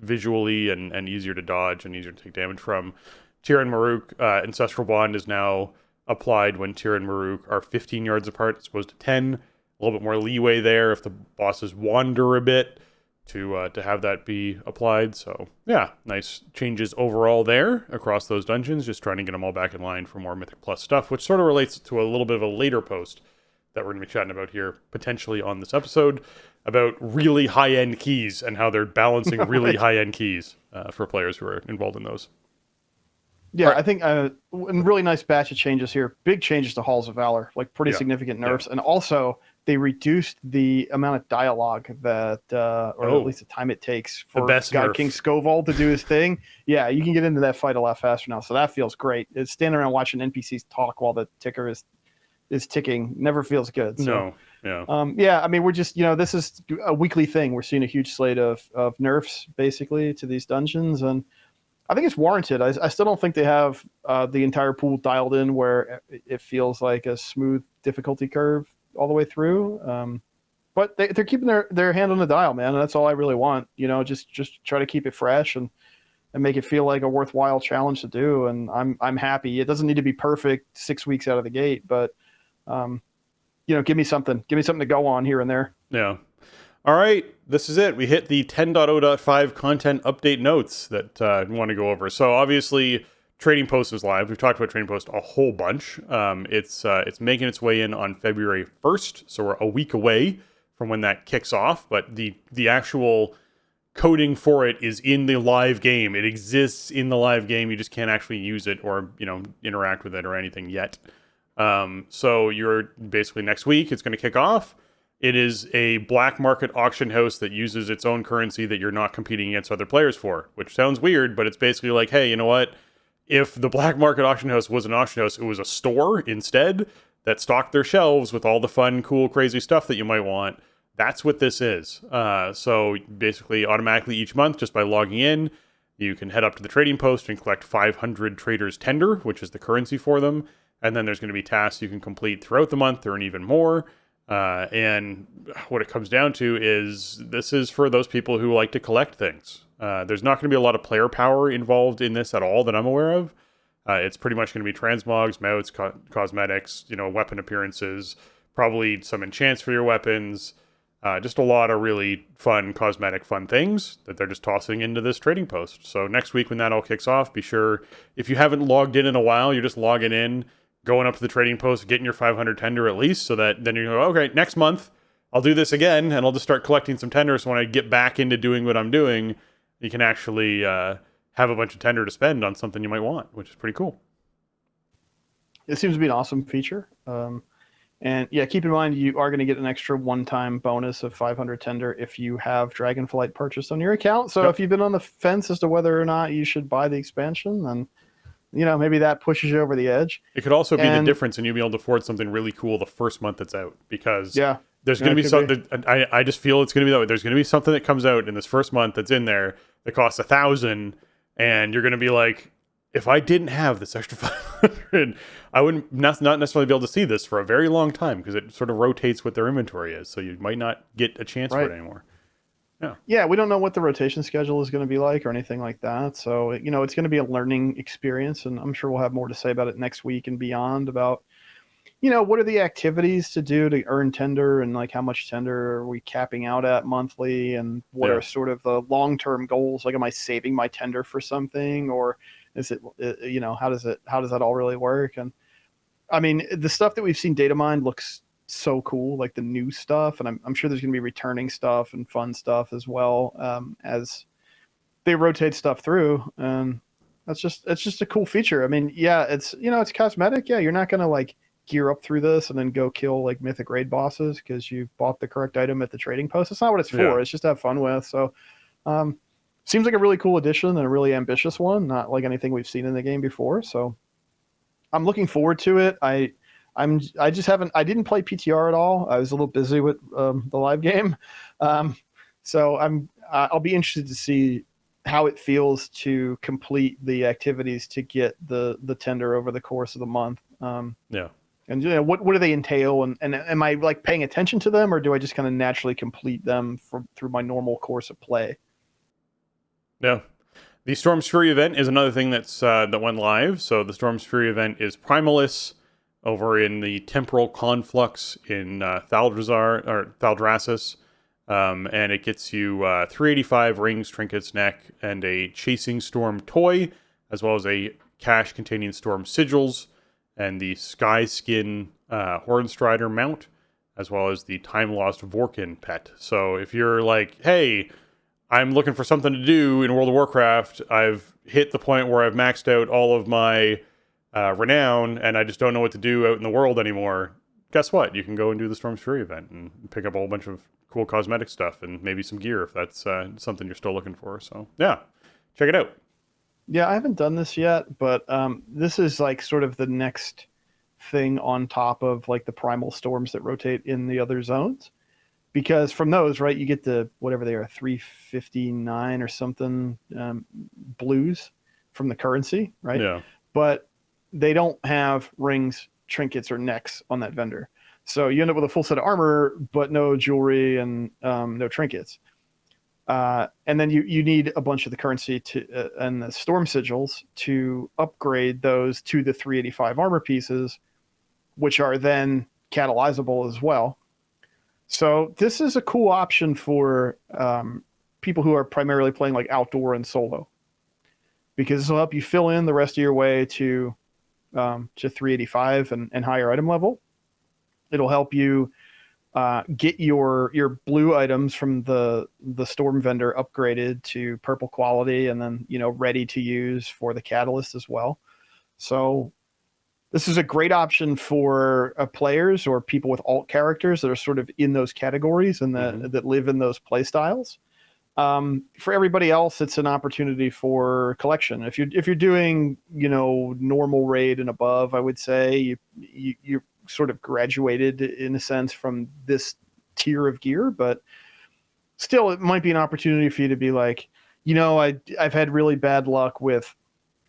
Speaker 2: visually and easier to dodge and easier to take damage from. Tirad Muruk, Ancestral Bond is now applied when Tirad Muruk are 15 yards apart as opposed to 10. A little bit more leeway there if the bosses wander a bit to have that be applied. So yeah, nice changes overall there across those dungeons, just trying to get them all back in line for more Mythic Plus stuff, which sort of relates to a little bit of a later post that we're going to be chatting about here potentially on this episode about really high-end keys and how they're balancing really high-end keys for players who are involved in those.
Speaker 3: Yeah, I think a really nice batch of changes here. Big changes to Halls of Valor, like pretty significant nerfs. And also, they reduced the amount of dialogue that, or at least the time it takes for God King Scoval to do his thing. Yeah, you can get into that fight a lot faster now. So that feels great. It's standing around watching NPCs talk while the ticker is ticking. Never feels good. So, I mean, we're just, this is a weekly thing. We're seeing a huge slate of nerfs, basically, to these dungeons. And I think it's warranted. I still don't think they have the entire pool dialed in where it feels like a smooth difficulty curve all the way through. But they're keeping their hand on the dial, man. And that's all I really want. Just try to keep it fresh and make it feel like a worthwhile challenge to do. And I'm happy. It doesn't need to be perfect 6 weeks out of the gate, but give me something. Give me something to go on here and there.
Speaker 2: Yeah. All right, this is it. We hit the 10.0.5 content update notes that we want to go over. So obviously, Trading Post is live. We've talked about Trading Post a whole bunch. It's making its way in on February 1st, so we're a week away from when that kicks off. But the actual coding for it is in the live game. It exists in the live game. You just can't actually use it or interact with it or anything yet. So you're basically next week. It's going to kick off. It is a black market auction house that uses its own currency that you're not competing against other players for, which sounds weird, but it's basically like, hey, you know what? If the black market auction house was an auction house, it was a store instead that stocked their shelves with all the fun, cool, crazy stuff that you might want. That's what this is. So basically, automatically each month, just by logging in, you can head up to the Trading Post and collect 500 Traders Tender, which is the currency for them. And then there's going to be tasks you can complete throughout the month, earn even more. And what it comes down to is this is for those people who like to collect things. There's not going to be a lot of player power involved in this at all that I'm aware of. It's pretty much going to be transmogs, mounts, cosmetics, weapon appearances, probably some enchants for your weapons. Just a lot of really fun cosmetic fun things that they're just tossing into this Trading Post. So next week when that all kicks off, be sure, if you haven't logged in a while, you're just logging in, going up to the Trading Post, getting your 500 tender at least, so that then you go, okay, next month I'll do this again, and I'll just start collecting some tender. So when I get back into doing what I'm doing, you can actually have a bunch of tender to spend on something you might want, which is pretty cool.
Speaker 3: It seems to be an awesome feature. And yeah, keep in mind you are going to get an extra one-time bonus of 500 tender if you have Dragonflight purchased on your account. So if you've been on the fence as to whether or not you should buy the expansion, then maybe that pushes you over the edge.
Speaker 2: It could also be the difference, and you'll be able to afford something really cool the first month it's out, because there's going to be something. I just feel it's going to be that way. There's going to be something that comes out in this first month that's in there that costs 1,000, and you're going to be like, if I didn't have this extra 500, I wouldn't not necessarily be able to see this for a very long time, because it sort of rotates what their inventory is. So you might not get a chance for it anymore.
Speaker 3: Yeah, we don't know what the rotation schedule is going to be like or anything like that. So, it's going to be a learning experience, and I'm sure we'll have more to say about it next week and beyond about, what are the activities to do to earn tender, and like how much tender are we capping out at monthly, and what
Speaker 2: Yeah.
Speaker 3: are sort of the long-term goals? Like, am I saving my tender for something, or is it, how does that all really work? And I mean, the stuff that we've seen data mined looks so cool, like the new stuff, and I'm sure there's going to be returning stuff and fun stuff as well, as they rotate stuff through. And it's just a cool feature. I mean, yeah, it's cosmetic. Yeah, you're not going to like gear up through this and then go kill like mythic raid bosses because you bought the correct item at the trading post. It's not what it's for.
Speaker 2: Yeah.
Speaker 3: It's just to have fun with. So, seems like a really cool addition and a really ambitious one, not like anything we've seen in the game before. So I'm looking forward to it. I didn't play PTR at all. I was a little busy with the live game. So I'll be interested to see how it feels to complete the activities to get the tender over the course of the month.
Speaker 2: Yeah.
Speaker 3: And what do they entail? And am I like paying attention to them, or do I just kind of naturally complete them through my normal course of play?
Speaker 2: Yeah. The Storm's Fury event is another thing that went live. So the Storm's Fury event is Primalis over in the Temporal Conflux in Thaldraszus. And it gets you 385 rings, trinkets, neck, and a Chasing Storm toy, as well as a cache containing Storm sigils, and the Sky Skin Hornstrider mount, as well as the Time Lost Vorkin pet. So if you're like, hey, I'm looking for something to do in World of Warcraft, I've hit the point where I've maxed out all of my renown, and I just don't know what to do out in the world anymore, guess what? You can go and do the Storm's Fury event and pick up a whole bunch of cool cosmetic stuff and maybe some gear if that's something you're still looking for. So, yeah, check it out.
Speaker 3: Yeah, I haven't done this yet, but this is like sort of the next thing on top of like the primal storms that rotate in the other zones. Because from those, right, you get the whatever they are, 359 or something blues from the currency, right?
Speaker 2: Yeah.
Speaker 3: But they don't have rings, trinkets, or necks on that vendor. So you end up with a full set of armor, but no jewelry and no trinkets. And then you need a bunch of the currency and the storm sigils to upgrade those to the 385 armor pieces, which are then catalyzable as well. So this is a cool option for people who are primarily playing like outdoor and solo, because this will help you fill in the rest of your way to 385 and higher item level. It'll help you get your blue items from the storm vendor upgraded to purple quality, and then ready to use for the catalyst as well. So this is a great option for players or people with alt characters that are sort of in those categories and that live in those play styles. For everybody else, it's an opportunity for collection. If you're doing normal raid and above, I would say you're sort of graduated in a sense from this tier of gear, but still it might be an opportunity for you to be like, I've had really bad luck with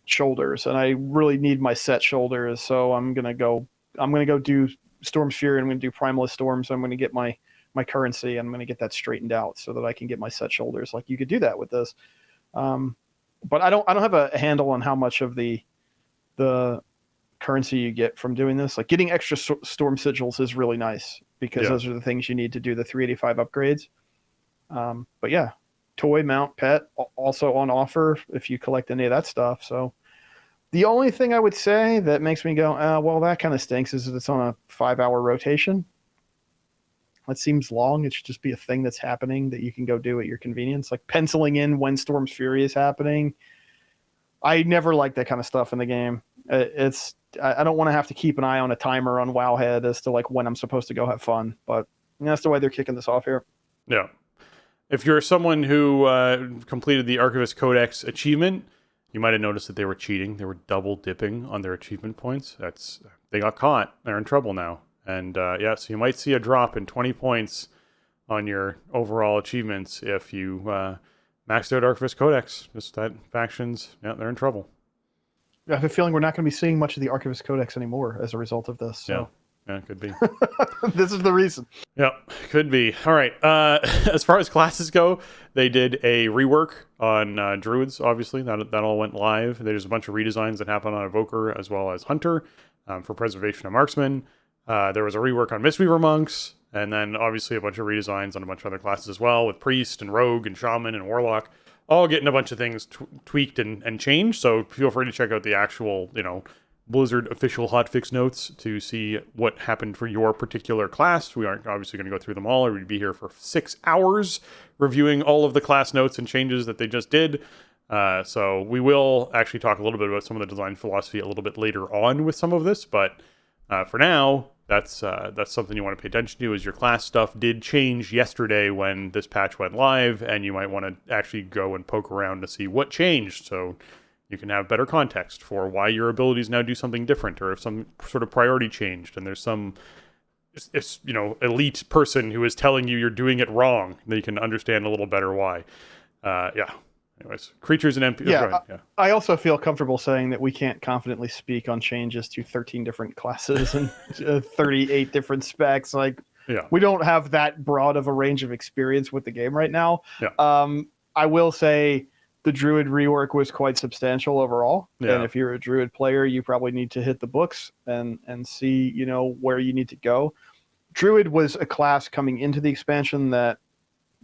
Speaker 3: shoulders and I really need my set shoulders, so I'm gonna go do Storm's Fury, and I'm gonna do Primalist Storms. I'm gonna get my currency, and I'm gonna get that straightened out so that I can get my set shoulders. Like, you could do that with this, but I don't have a handle on how much of the currency you get from doing this. Like, getting extra storm sigils is really nice, because those are the things you need to do the 385 upgrades. But yeah, toy, mount, pet also on offer if you collect any of that stuff. So the only thing I would say that makes me go, well, that kind of stinks, is that it's on a 5-hour rotation. That seems long. It should just be a thing that's happening that you can go do at your convenience, like penciling in when Storm's Fury is happening. I never like that kind of stuff in the game. I don't want to have to keep an eye on a timer on Wowhead as to like when I'm supposed to go have fun, but that's the way they're kicking this off here.
Speaker 2: Yeah. If you're someone who completed the Archivist Codex achievement, you might have noticed that they were cheating. They were double dipping on their achievement points. They got caught. They're in trouble now. And so you might see a drop in 20 points on your overall achievements if you maxed out Archivist Codex. Just that factions, they're in trouble.
Speaker 3: I have a feeling we're not going to be seeing much of the Archivist Codex anymore as a result of this. So.
Speaker 2: Yeah, could be.
Speaker 3: This is the reason.
Speaker 2: Yeah, could be. All right. As far as classes go, they did a rework on druids. Obviously, that all went live. There's a bunch of redesigns that happened on Evoker as well as Hunter for preservation of marksmen. There was a rework on Mistweaver monks, and then obviously a bunch of redesigns on a bunch of other classes as well, with priest and rogue and shaman and warlock, all getting a bunch of things tweaked and changed. So feel free to check out the actual, Blizzard official hotfix notes to see what happened for your particular class. We aren't obviously going to go through them all, or we'd be here for 6 hours reviewing all of the class notes and changes that they just did. So we will actually talk a little bit about some of the design philosophy a little bit later on with some of this, but for now, that's something you want to pay attention to, is your class stuff did change yesterday when this patch went live, and you might want to actually go and poke around to see what changed, so you can have better context for why your abilities now do something different, or if some sort of priority changed and there's some elite person who is telling you you're doing it wrong, then you can understand a little better why. Anyways, creatures and MP.
Speaker 3: Yeah, I also feel comfortable saying that we can't confidently speak on changes to 13 different classes and 38 different specs. We don't have that broad of a range of experience with the game right now. I will say the Druid rework was quite substantial overall. Yeah. And if you're a Druid player, you probably need to hit the books and see, where you need to go. Druid was a class coming into the expansion that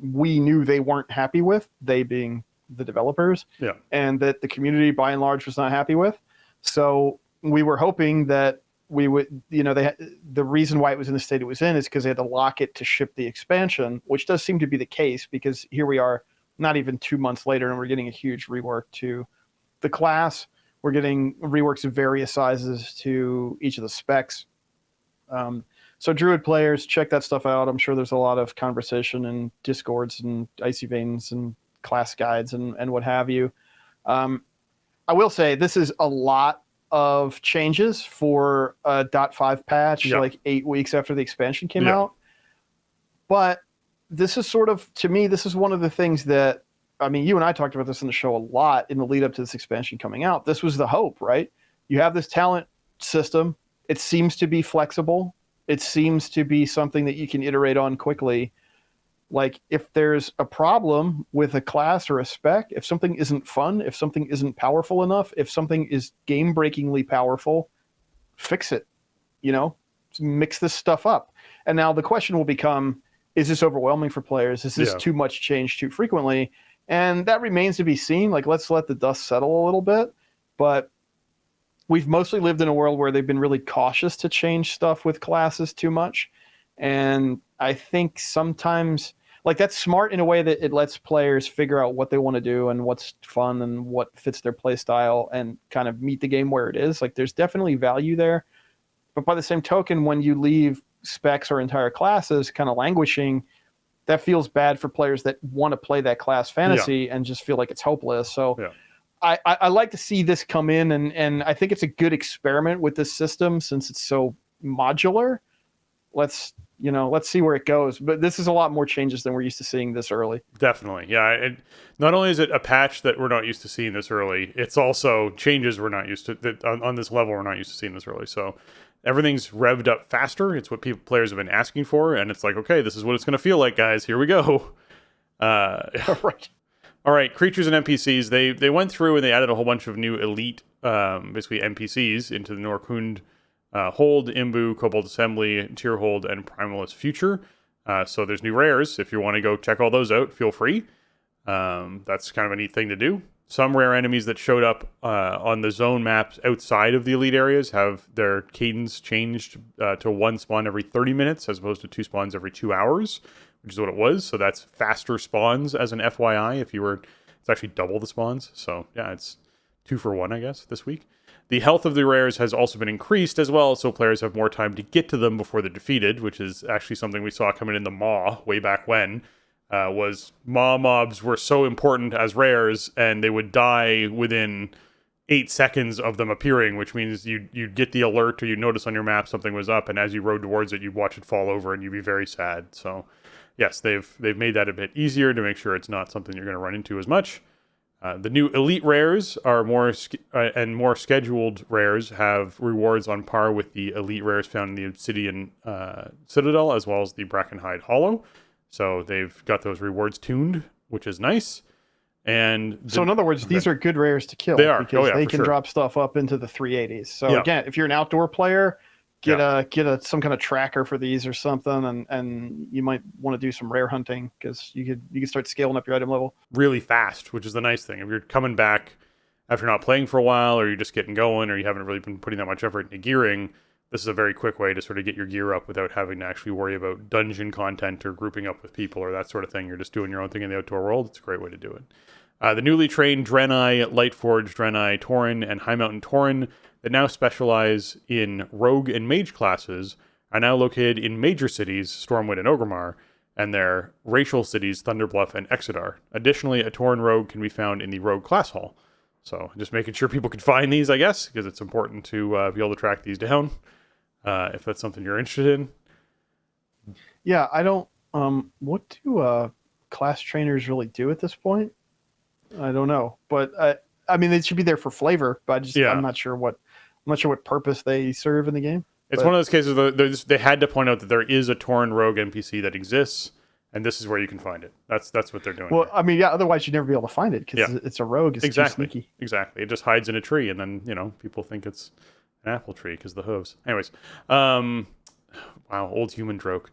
Speaker 3: we knew they weren't happy with, they being the developers, and that the community by and large was not happy with. So we were hoping that we would, the reason why it was in the state it was in is because they had to lock it to ship the expansion, which does seem to be the case, because here we are not even 2 months later, and we're getting a huge rework to the class. We're getting reworks of various sizes to each of the specs. So Druid players, check that stuff out. I'm sure there's a lot of conversation in Discords and Icy Veins and class guides and what have you. I will say this is a lot of changes for a .5 patch, like 8 weeks after the expansion came out. But this is sort of, to me, this is one of the things that, you and I talked about this in the show a lot in the lead up to this expansion coming out. This was the hope, right? You have this talent system. It seems to be flexible. It seems to be something that you can iterate on quickly. Like, if there's a problem with a class or a spec, if something isn't fun, if something isn't powerful enough, if something is game-breakingly powerful, fix it. Mix this stuff up. And now the question will become, is this overwhelming for players? Is this too much change too frequently? And that remains to be seen. Let's let the dust settle a little bit. But we've mostly lived in a world where they've been really cautious to change stuff with classes too much. And I think sometimes, that's smart in a way that it lets players figure out what they want to do and what's fun and what fits their play style and kind of meet the game where it is. There's definitely value there. But by the same token, when you leave specs or entire classes kind of languishing, that feels bad for players that want to play that class fantasy and just feel like it's hopeless. So I like to see this come in, and I think it's a good experiment with this system since it's so modular. Let's see where it goes. But this is a lot more changes than we're used to seeing this early.
Speaker 2: Definitely. Yeah. And not only is it a patch that we're not used to seeing this early, it's also changes we're not used to, that on this level we're not used to seeing this early. So everything's revved up faster. It's what players have been asking for, and it's like, okay, this is what it's going to feel like, guys. Here we go.
Speaker 3: Right.
Speaker 2: All right, creatures and NPCs. They went through and they added a whole bunch of new elite, basically NPCs into the Norkhund Hold, Imbu, Kobold Assembly, Tierhold, and Primalist Future. So there's new rares. If you want to go check all those out, feel free. That's kind of a neat thing to do. Some rare enemies that showed up on the zone maps outside of the elite areas have their cadence changed to one spawn every 30 minutes as opposed to 2 spawns every 2 hours, which is what it was. So that's faster spawns as an FYI. It's actually double the spawns. So yeah, it's 2 for 1, I guess, this week. The health of the rares has also been increased as well, so players have more time to get to them before they're defeated, which is actually something we saw coming in the Maw way back when. Was Maw mobs were so important as rares, and they would die within 8 seconds of them appearing, which means you'd get the alert or you'd notice on your map something was up, and as you rode towards it, you'd watch it fall over and you'd be very sad. So yes, they've made that a bit easier to make sure it's not something you're going to run into as much. The new elite rares are and more scheduled rares have rewards on par with the elite rares found in the Obsidian Citadel, as well as the Brackenhide Hollow. So they've got those rewards tuned, which is nice. And
Speaker 3: so in other words, these are good rares to kill.
Speaker 2: They are.
Speaker 3: Because they
Speaker 2: for
Speaker 3: can
Speaker 2: sure.
Speaker 3: drop stuff up into the 380s. So again, if you're an outdoor player, get some kind of tracker for these or something, and you might want to do some rare hunting, because you could start scaling up your item level
Speaker 2: really fast, which is the nice thing. If you're coming back after not playing for a while, or you're just getting going, or you haven't really been putting that much effort into gearing, this is a very quick way to sort of get your gear up without having to actually worry about dungeon content or grouping up with people or that sort of thing. You're just doing your own thing in the outdoor world. It's a great way to do it. The newly trained Draenei, Lightforged Draenei Tauren, and High Mountain Tauren that now specialize in rogue and mage classes are now located in major cities, Stormwind and Orgrimmar, and their racial cities, Thunderbluff and Exodar. Additionally, a Tauren rogue can be found in the rogue class hall. So just making sure people can find these, I guess, because it's important to be able to track these down, if that's something you're interested in.
Speaker 3: Yeah, I don't... what do class trainers really do at this point? I don't know, but I mean, they should be there for flavor, but I'm not sure what purpose they serve in the game.
Speaker 2: It's one of those cases they had to point out that there is a Tauren rogue NPC that exists, and this is where you can find it. That's what they're doing.
Speaker 3: Well,
Speaker 2: here.
Speaker 3: I mean, otherwise you'd never be able to find it, because it's a rogue. It's too sneaky.
Speaker 2: Exactly. It just hides in a tree, and then people think it's an apple tree because of the hooves. Anyways, wow, old human joke.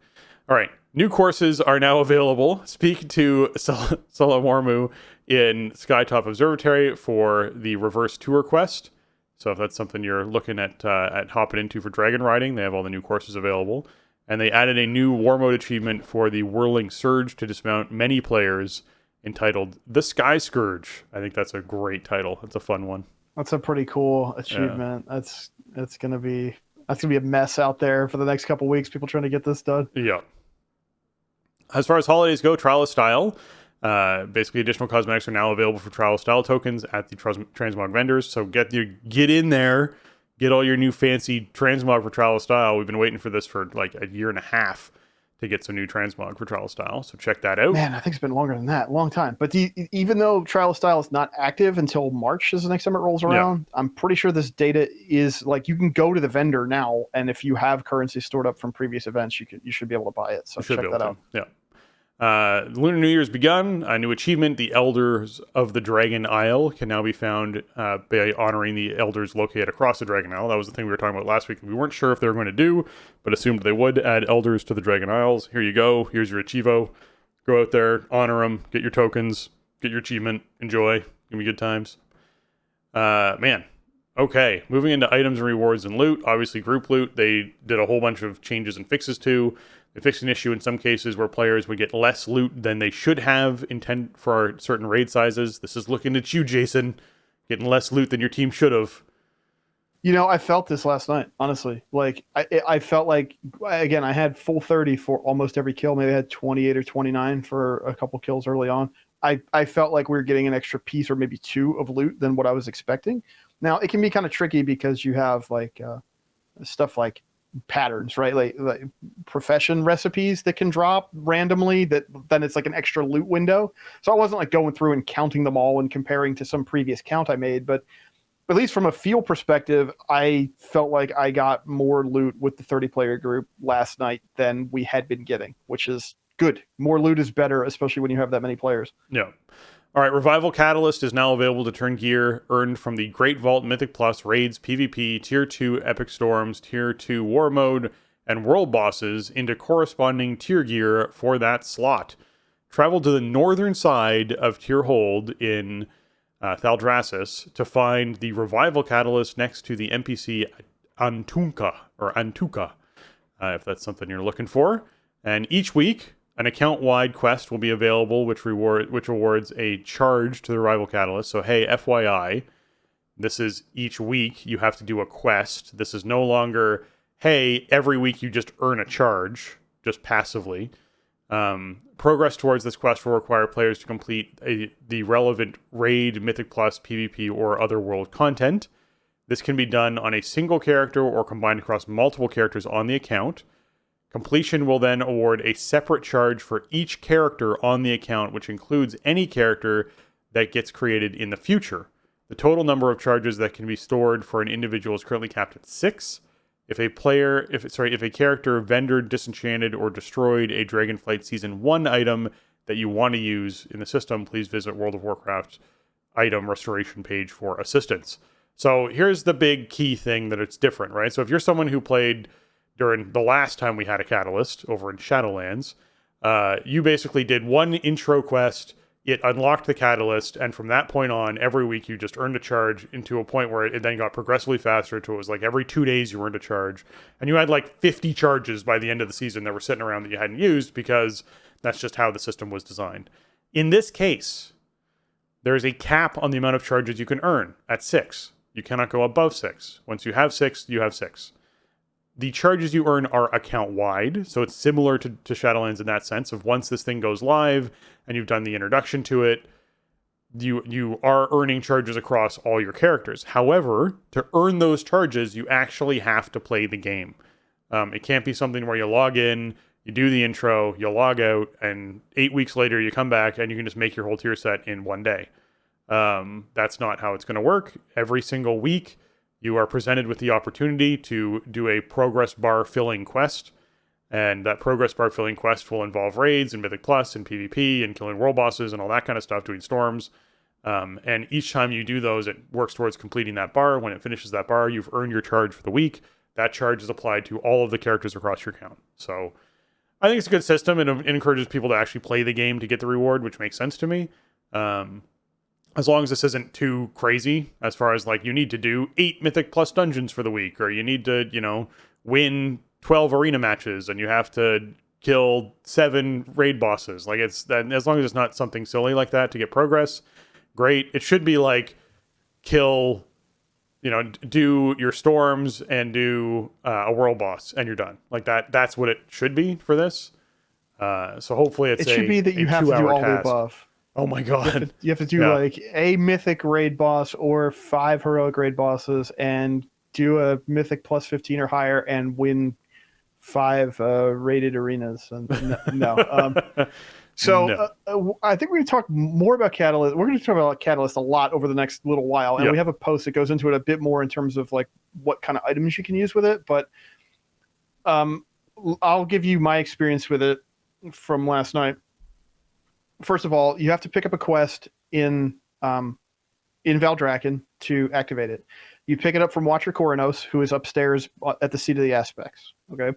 Speaker 2: All right, new courses are now available. Speak to Solawarmu in Skytop Observatory for the reverse tour quest. So if that's something you're looking at hopping into for dragon riding, they have all the new courses available. And they added a new war mode achievement for the Whirling Surge to dismount many players, entitled The Sky Scourge. I think that's a great title. It's a fun one.
Speaker 3: That's a pretty cool achievement. Yeah. That's gonna be a mess out there for the next couple weeks. People trying to get this done.
Speaker 2: Yeah. As far as holidays go, Trial of Style. Basically, additional cosmetics are now available for Trial of Style tokens at the transmog vendors. So get in there, get all your new fancy transmog for Trial of Style. We've been waiting for this for like a year and a half to get some new transmog for Trial of Style. So check that out.
Speaker 3: Man, I think it's been longer than that, long time. But even though Trial of Style is not active until March is the next time it rolls around, I'm pretty sure this data is like, you can go to the vendor now, and if you have currency stored up from previous events, you should be able to buy it. So check that out.
Speaker 2: Yeah. Lunar New Year's begun. A new achievement, the Elders of the Dragon Isle, can now be found by honoring the elders located across the Dragon Isle. That was the thing we were talking about last week. We weren't sure if they were going to do, but assumed they would add elders to the Dragon Isles. Here you go. Here's your achievo. Go out there, honor them, get your tokens, get your achievement, enjoy. Give me good times. Man. Okay, moving into items and rewards and loot. Obviously, group loot, they did a whole bunch of changes and fixes to. They fixed an issue in some cases where players would get less loot than they should have intended for certain raid sizes. This is looking at you, Jason. Getting less loot than your team should have.
Speaker 3: I felt this last night, honestly. Like, I felt like, again, I had full 30 for almost every kill. Maybe I had 28 or 29 for a couple kills early on. I felt like we were getting an extra piece or maybe two of loot than what I was expecting. Now, it can be kind of tricky because you have, like, stuff like patterns, right? Like profession recipes that can drop randomly, that then it's like an extra loot window. So I wasn't like going through and counting them all and comparing to some previous count I made, but at least from a feel perspective, I felt like I got more loot with the 30-player group last night than we had been getting, which is good. More loot is better, especially when you have that many players.
Speaker 2: Yeah. All right, Revival Catalyst is now available to turn gear earned from the Great Vault Mythic Plus Raids PvP Tier 2 Epic Storms, Tier 2 War Mode, and World Bosses into corresponding tier gear for that slot. Travel to the northern side of Tier Hold in Thaldraszus to find the Revival Catalyst next to the NPC Antuka, if that's something you're looking for. And each week, an account-wide quest will be available, which awards a charge to the Revival Catalyst. So, hey, FYI, this is each week you have to do a quest. This is no longer, hey, every week you just earn a charge, just passively. Progress towards this quest will require players to complete the relevant Raid, Mythic Plus, PvP, or other world content. This can be done on a single character or combined across multiple characters on the account. Completion will then award a separate charge for each character on the account, which includes any character that gets created in the future. The total number of charges that can be stored for an individual is currently capped at 6. If a character vendored, disenchanted, or destroyed a Dragonflight Season 1 item that you want to use in the system, please visit World of Warcraft's item restoration page for assistance. So here's the big key thing that it's different, right? So if you're someone who played during the last time we had a Catalyst over in Shadowlands, you basically did one intro quest, it unlocked the Catalyst, and from that point on, every week you just earned a charge into a point where it then got progressively faster to it was like every 2 days you earned a charge. And you had like 50 charges by the end of the season that were sitting around that you hadn't used because that's just how the system was designed. In this case, there is a cap on the amount of charges you can earn at 6. You cannot go above 6. Once you have 6, you have 6. The charges you earn are account-wide, so it's similar to Shadowlands in that sense of once this thing goes live and you've done the introduction to it, you are earning charges across all your characters. However, to earn those charges, you actually have to play the game. It can't be something where you log in, you do the intro, you log out, and 8 weeks later you come back and you can just make your whole tier set in one day. That's not how it's going to work. Every single week, you are presented with the opportunity to do a progress bar filling quest, and that progress bar filling quest will involve raids and Mythic Plus and PvP and killing world bosses and all that kind of stuff, doing storms. And each time you do those, it works towards completing that bar. When it finishes that bar, you've earned your charge for the week. That charge is applied to all of the characters across your account. So I think it's a good system, and it encourages people to actually play the game to get the reward, which makes sense to me. As long as this isn't too crazy, as far as like you need to do 8 Mythic Plus dungeons for the week, or you need to, win 12 arena matches and you have to kill 7 raid bosses. Like it's that, as long as it's not something silly like that to get progress, great. It should be like do your storms and do a world boss and you're done. Like that. That's what it should be for this. So hopefully it
Speaker 3: should be that you have to do all the above.
Speaker 2: Oh my god.
Speaker 3: You have to do like a mythic raid boss or 5 heroic raid bosses and do a mythic plus 15 or higher and win 5 rated arenas. And no. I think we're going to talk more about Catalyst. We're going to talk about Catalyst a lot over the next little while. And we have a post that goes into it a bit more in terms of like what kind of items you can use with it. But I'll give you my experience with it from last night. First of all, you have to pick up a quest in Valdrakken to activate it. You pick it up from Watcher Koronos, who is upstairs at the Seat of the Aspects. Okay,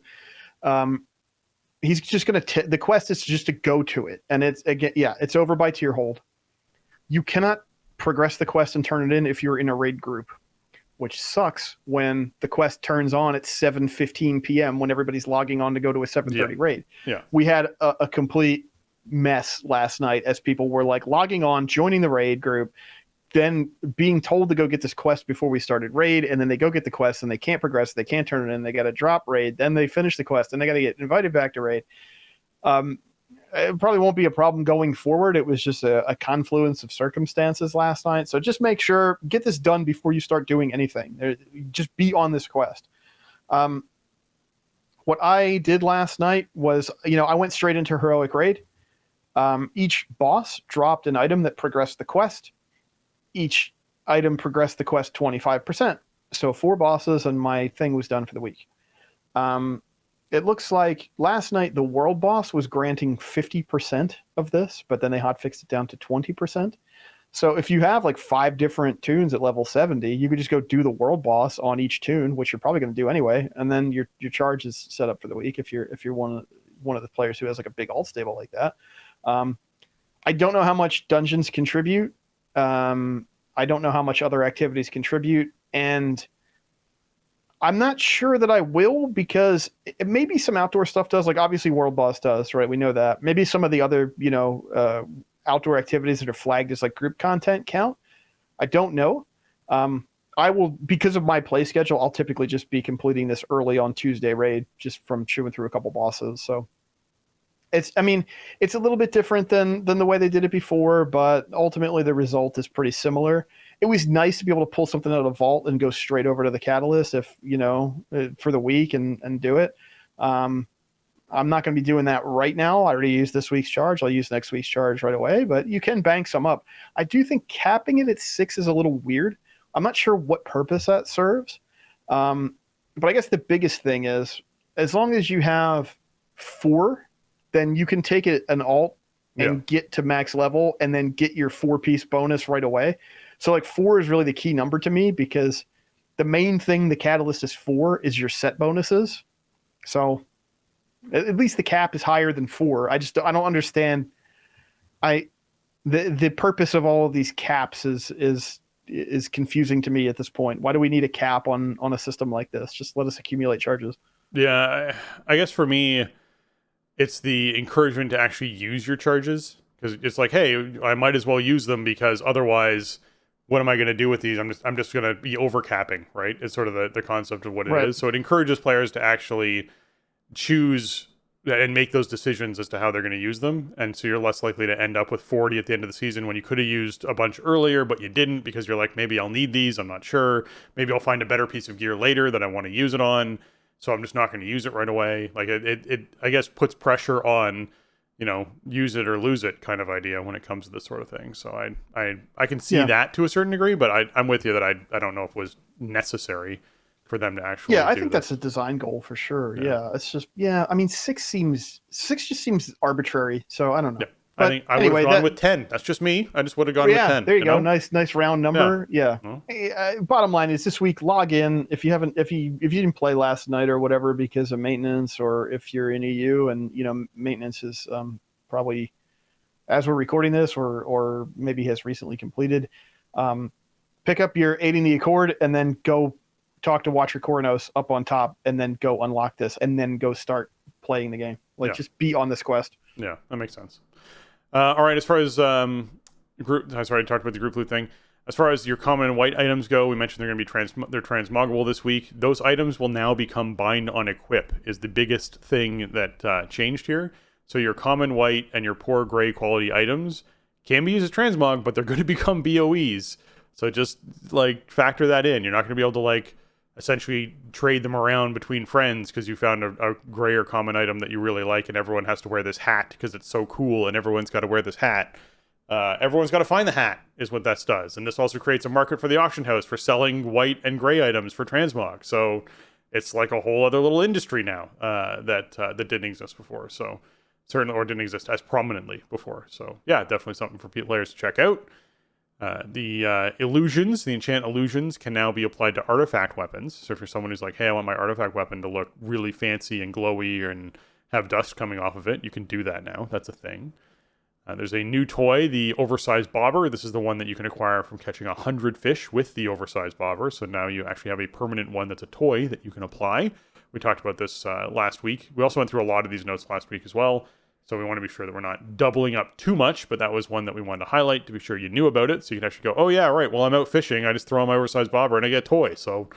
Speaker 3: he's just going to. The quest is just to go to it, and it's over by tier hold. You cannot progress the quest and turn it in if you're in a raid group, which sucks when the quest turns on at 7:15 p.m. when everybody's logging on to go to a 7:30 raid. Yeah, we had a complete mess last night as people were like logging on, joining the raid group, then being told to go get this quest before we started raid, and then they go get the quest and they can't progress, they can't turn it in, they got to drop raid, then they finish the quest and they got to get invited back to raid. It probably won't be a problem going forward. It was just a confluence of circumstances last night. So just make sure, get this done before you start doing anything. Just be on this quest. What I did last night was, I went straight into heroic raid. Each boss dropped an item that progressed the quest. Each item progressed the quest 25%. So 4 bosses and my thing was done for the week. It looks like last night the world boss was granting 50% of this, but then they hotfixed it down to 20%. So if you have like 5 different tunes at level 70, you could just go do the world boss on each tune, which you're probably going to do anyway, and then your charge is set up for the week if you're one of the players who has like a big alt stable like that. I don't know how much dungeons contribute. I don't know how much other activities contribute, and I'm not sure that I will, because maybe some outdoor stuff does. Like obviously World Boss does, right? We know that. Maybe some of the other, outdoor activities that are flagged as like group content count. I don't know. I will, because of my play schedule, I'll typically just be completing this early on Tuesday raid, just from chewing through a couple bosses. So it's a little bit different than the way they did it before, but ultimately the result is pretty similar. It was nice to be able to pull something out of Vault and go straight over to the Catalyst for the week and do it. I'm I'm not going to be doing that right now. I already used this week's charge. I'll use next week's charge right away, but you can bank some up. I do think capping it at 6 is a little weird. I'm not sure what purpose that serves. But I guess the biggest thing is, as long as you have 4, then you can take it an alt and get to max level and then get your 4-piece bonus right away. So like 4 is really the key number to me, because the main thing the catalyst is for is your set bonuses. So at least the cap is higher than 4. I don't understand. The purpose of all of these caps is confusing to me at this point. Why do we need a cap on a system like this? Just let us accumulate charges.
Speaker 2: Yeah, I guess for me, it's the encouragement to actually use your charges, because it's like, hey, I might as well use them, because otherwise, what am I going to do with these? I'm just going to be overcapping, right? It's sort of the concept of what it is. So it encourages players to actually choose and make those decisions as to how they're going to use them. And so you're less likely to end up with 40 at the end of the season when you could have used a bunch earlier, but you didn't, because you're like, maybe I'll need these. I'm not sure. Maybe I'll find a better piece of gear later that I want to use it on. So I'm just not going to use it right away. Like it I guess, puts pressure on, use it or lose it kind of idea when it comes to this sort of thing. So I can see that to a certain degree, but I'm with you that I don't know if it was necessary for them to actually
Speaker 3: I think that's a design goal for sure. Yeah. It's just, I mean, 6 just seems arbitrary. So I don't know.
Speaker 2: Yeah. I think I would have gone with 10. That's just me. I just would have gone with 10.
Speaker 3: There you go. Nice round number. Yeah. Bottom line is, this week, log in if you didn't play last night or whatever because of maintenance, or if you're in EU and maintenance is probably, as we're recording this, or maybe has recently completed. Pick up your Aiding the Accord and then go talk to Watcher Coronos up on top, and then go unlock this, and then go start playing the game. Just be on this quest.
Speaker 2: Yeah, that makes sense. All right, as far as group, sorry, I talked about the group loot thing. As far as your common and white items go, we mentioned they're going to be they're transmoggable this week. Those items will now become bind on equip, is the biggest thing that changed here. So your common white and your poor gray quality items can be used as transmog, but they're going to become BOEs. So just factor that in. You're not going to be able to essentially trade them around between friends because you found a gray or common item that you really like, and everyone has to wear this hat because it's so cool, and everyone's got to wear this hat. Everyone's got to find the hat, is what that does. And this also creates a market for the auction house for selling white and gray items for transmog. So it's like a whole other little industry now that didn't exist before. So certainly, or didn't exist as prominently before. So yeah, definitely something for players to check out. The illusions, the enchant illusions, can now be applied to artifact weapons. So if you're someone who's like, hey, I want my artifact weapon to look really fancy and glowy and have dust coming off of it, you can do that now. That's a thing. There's a new toy, the oversized bobber. This is the one that you can acquire from catching 100 fish with the oversized bobber. So now you actually have a permanent one that's a toy that you can apply. We talked about this last week. We also went through a lot of these notes last week as well. So we want to be sure that we're not doubling up too much, but that was one that we wanted to highlight to be sure you knew about it. So you can actually go, oh yeah, right, well, I'm out fishing. I just throw on my oversized bobber and I get a toy. So,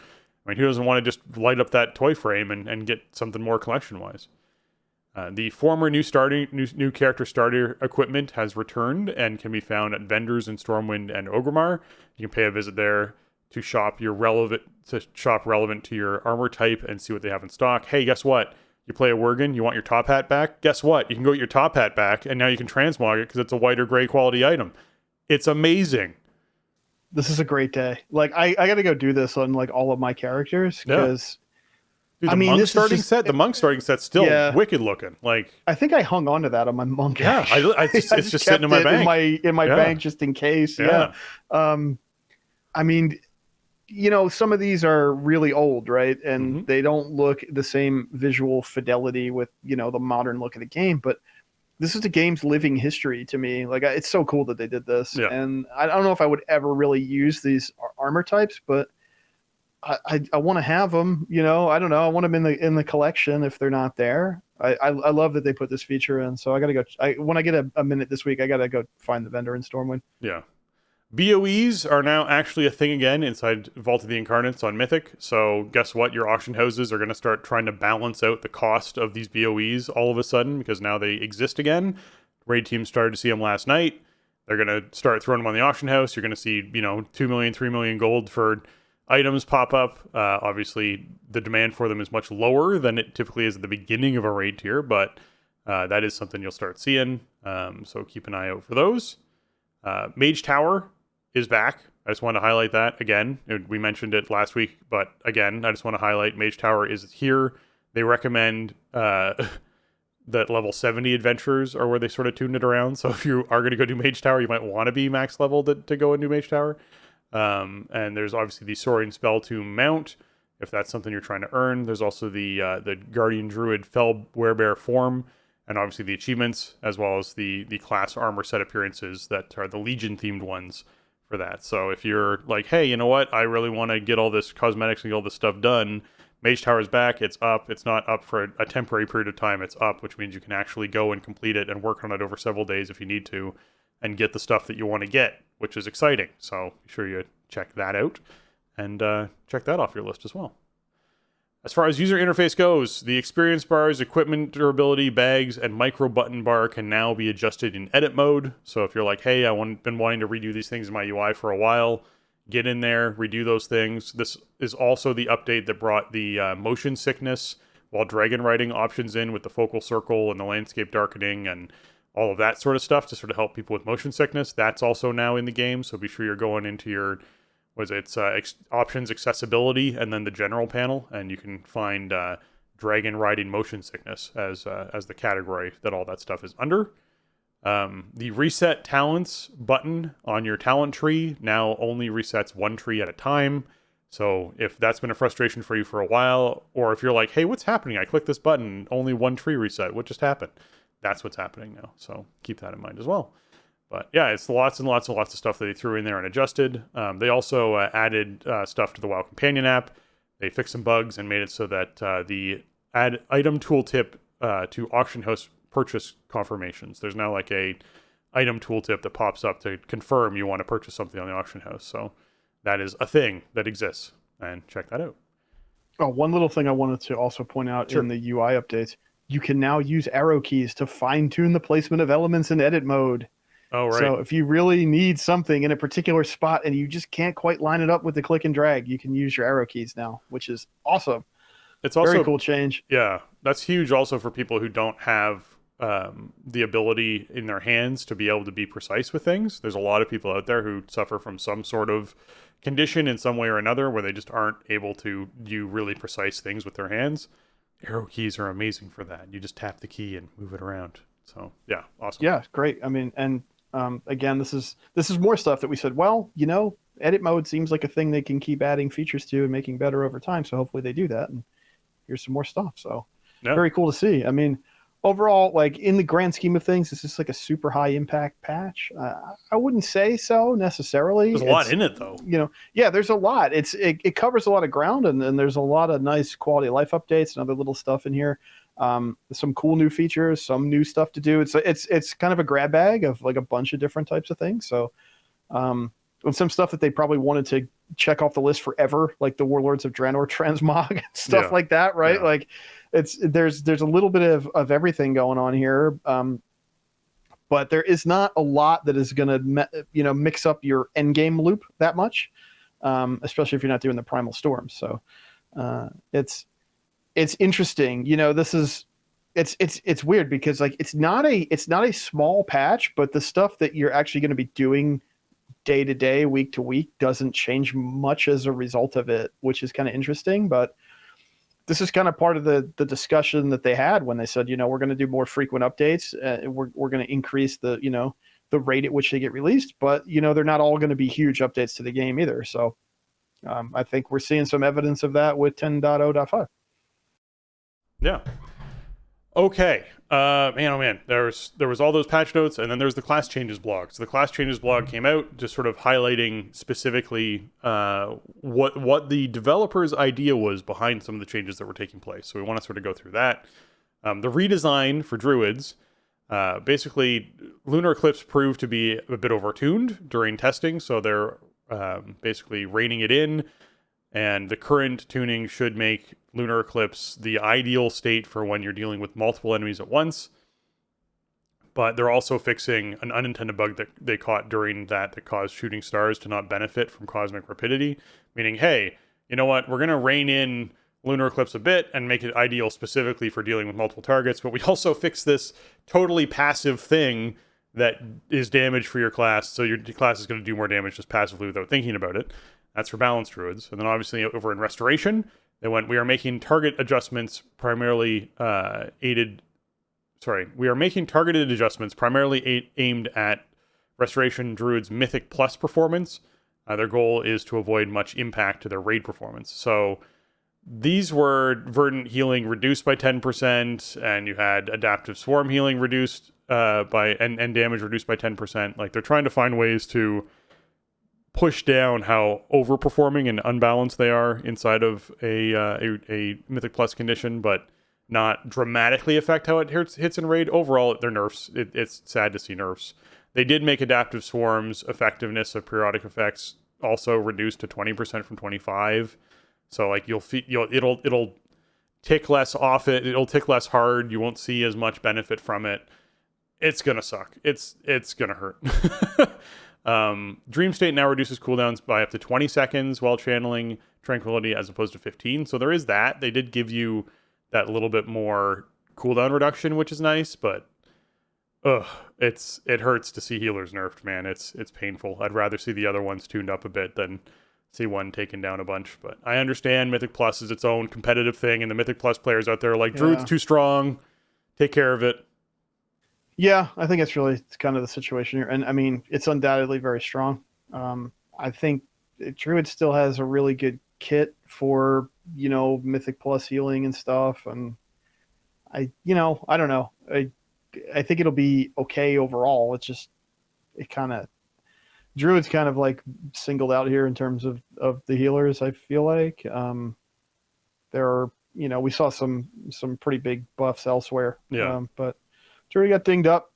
Speaker 2: I mean, who doesn't want to just light up that toy frame and get something more collection-wise? The former new character starter equipment has returned and can be found at vendors in Stormwind and Orgrimmar. You can pay a visit there to shop relevant to your armor type and see what they have in stock. Hey, guess what? You play a Worgen, you want your top hat back? Guess what? You can go get your top hat back, and now you can transmog it because it's a white or gray quality item. It's amazing.
Speaker 3: This is a great day. I got to go do this on all of my characters because
Speaker 2: the monk starting set's still wicked looking.
Speaker 3: I think I hung on to that on my monk.
Speaker 2: Yeah, it's just sitting in my bank.
Speaker 3: In my bank just in case. Yeah. I mean, some of these are really old, right? And they don't look the same visual fidelity with, the modern look of the game. But this is the game's living history to me. It's so cool that they did this. Yeah. And I don't know if I would ever really use these armor types, but I want to have them. I don't know. I want them in the collection if they're not there. I love that they put this feature in. So I got to go. When I get a minute this week, I got to go find the vendor in Stormwind.
Speaker 2: Yeah. BOEs are now actually a thing again inside Vault of the Incarnates on Mythic. So guess what? Your auction houses are going to start trying to balance out the cost of these BOEs all of a sudden because now they exist again. Raid teams started to see them last night. They're going to start throwing them on the auction house. You're going to see, 2 million, 3 million gold for items pop up. Obviously, the demand for them is much lower than it typically is at the beginning of a raid tier, but that is something you'll start seeing. So keep an eye out for those. Mage Tower is back. I just want to highlight that again. We mentioned it last week, but again, I just want to highlight Mage Tower is here. They recommend that level 70 adventurers are where they sort of tune it around. So if you are going to go do Mage Tower, you might want to be max level to go and do Mage Tower. And there's obviously the Soaring Spell Tomb mount, if that's something you're trying to earn. There's also the Guardian Druid Fell Werebear form, and obviously the achievements, as well as the class armor set appearances that are the Legion themed ones for that. So if you're like, hey, you know what, I really want to get all this cosmetics and get all this stuff done, Mage Tower is back. It's up. It's not up for a temporary period of time. It's up, which means you can actually go and complete it and work on it over several days if you need to, and get the stuff that you want to get, which is exciting. So be sure you check that out and check that off your list as well. As far as user interface goes, the experience bars, equipment durability, bags, and micro button bar can now be adjusted in edit mode. So if you're like, hey, been wanting to redo these things in my UI for a while, get in there, redo those things. This is also the update that brought the motion sickness while dragon riding options in with the focal circle and the landscape darkening and all of that sort of stuff to sort of help people with motion sickness. That's also now in the game. So be sure you're going into your options, accessibility, and then the general panel, and you can find dragon riding motion sickness as the category that all that stuff is under. The reset talents button on your talent tree now only resets one tree at a time. So if that's been a frustration for you for a while, or if you're like, hey, what's happening? I clicked this button, only one tree reset. What just happened? That's what's happening now. So keep that in mind as well. But yeah, it's lots and lots of stuff that they threw in there and adjusted. They also added stuff to the WoW Companion app. They fixed some bugs and made it so that the add item tooltip to auction house purchase confirmations. There's now like a item tooltip that pops up to confirm you want to purchase something on the auction house. So that is a thing that exists, and check that out.
Speaker 3: Oh, one little thing I wanted to also point out in the UI updates, you can now use arrow keys to fine tune the placement of elements in edit mode.
Speaker 2: Oh, right.
Speaker 3: So if you really need something in a particular spot and you just can't quite line it up with the click and drag, you can use your arrow keys now, which is awesome.
Speaker 2: It's also
Speaker 3: very cool change.
Speaker 2: Yeah, that's huge also for people who don't have the ability in their hands to be able to be precise with things. There's a lot of people out there who suffer from some sort of condition in some way or another where they just aren't able to do really precise things with their hands. Arrow keys are amazing for that. You just tap the key and move it around. So yeah, awesome.
Speaker 3: Yeah, great. I mean, and again, this is more stuff that we said, well, you know, edit mode seems like a thing they can keep adding features to and making better over time. So hopefully they do that. And here's some more stuff. So very cool to see. I mean, overall, like in the grand scheme of things, is this like a super high impact patch? I wouldn't say so necessarily.
Speaker 2: There's a lot in it though.
Speaker 3: You know, yeah, there's a lot. It covers a lot of ground, and there's a lot of nice quality of life updates and other little stuff in here. Some cool new features, some new stuff to do. It's kind of a grab bag of like a bunch of different types of things. So, and some stuff that they probably wanted to check off the list forever, like the Warlords of Draenor transmog and stuff like that, right? Yeah. Like there's a little bit of everything going on here. But there is not a lot that is going to, mix up your end game loop that much, especially if you're not doing the Primal Storms. So, it's interesting. It's weird because like it's not a small patch, but the stuff that you're actually going to be doing day to day, week to week doesn't change much as a result of it, which is kind of interesting. But this is kind of part of the discussion that they had when they said, we're going to do more frequent updates. We're going to increase the rate at which they get released, but they're not all going to be huge updates to the game either. So I think we're seeing some evidence of that with 10.0.5.
Speaker 2: Yeah. Okay. Man, oh man. There was all those patch notes, and then there's the class changes blog. So the class changes blog came out just sort of highlighting specifically what the developer's idea was behind some of the changes that were taking place. So we want to sort of go through that. The redesign for druids, basically Lunar Eclipse proved to be a bit overtuned during testing, so they're basically reining it in. And the current tuning should make Lunar Eclipse the ideal state for when you're dealing with multiple enemies at once. but they're also fixing an unintended bug that they caught during that caused shooting stars to not benefit from cosmic rapidity. Meaning, hey, you know what? We're going to rein in lunar eclipse a bit and make it ideal specifically for dealing with multiple targets, but we also fix this totally passive thing that is damage for your class, so your class is going to do more damage just passively without thinking about it. That's for balanced druids. And then obviously over in restoration, we are making target adjustments primarily we are making targeted adjustments primarily aimed at restoration druids' mythic plus performance. Their goal is to avoid much impact to their raid performance. So these were verdant healing reduced by 10%, and you had adaptive swarm healing reduced and damage reduced by 10%. Like, they're trying to find ways to push down how overperforming and unbalanced they are inside of a Mythic Plus condition, but not dramatically affect how it hits in raid. Overall, they're nerfs. It's sad to see nerfs. They did make adaptive swarms effectiveness of periodic effects also reduced to 20% from 25%. So like it'll tick less off it. It'll tick less hard. You won't see as much benefit from it. It's gonna suck. It's gonna hurt. Dream State now reduces cooldowns by up to 20 seconds while channeling Tranquility as opposed to 15. So there is that. They did give you that little bit more cooldown reduction, which is nice, but it hurts to see healers nerfed, man. It's painful. I'd rather see the other ones tuned up a bit than see one taken down a bunch. But I understand Mythic Plus is its own competitive thing, and the Mythic Plus players out there are like, Druid's too strong, take care of it.
Speaker 3: Yeah, I think it's kind of the situation here. And I mean, it's undoubtedly very strong. I think Druid still has a really good kit for, Mythic Plus healing and stuff. And I don't know. I think it'll be okay overall. It's just, Druid's kind of like singled out here in terms of the healers, I feel like. There are, we saw some pretty big buffs elsewhere.
Speaker 2: Yeah.
Speaker 3: But Druid got dinged up.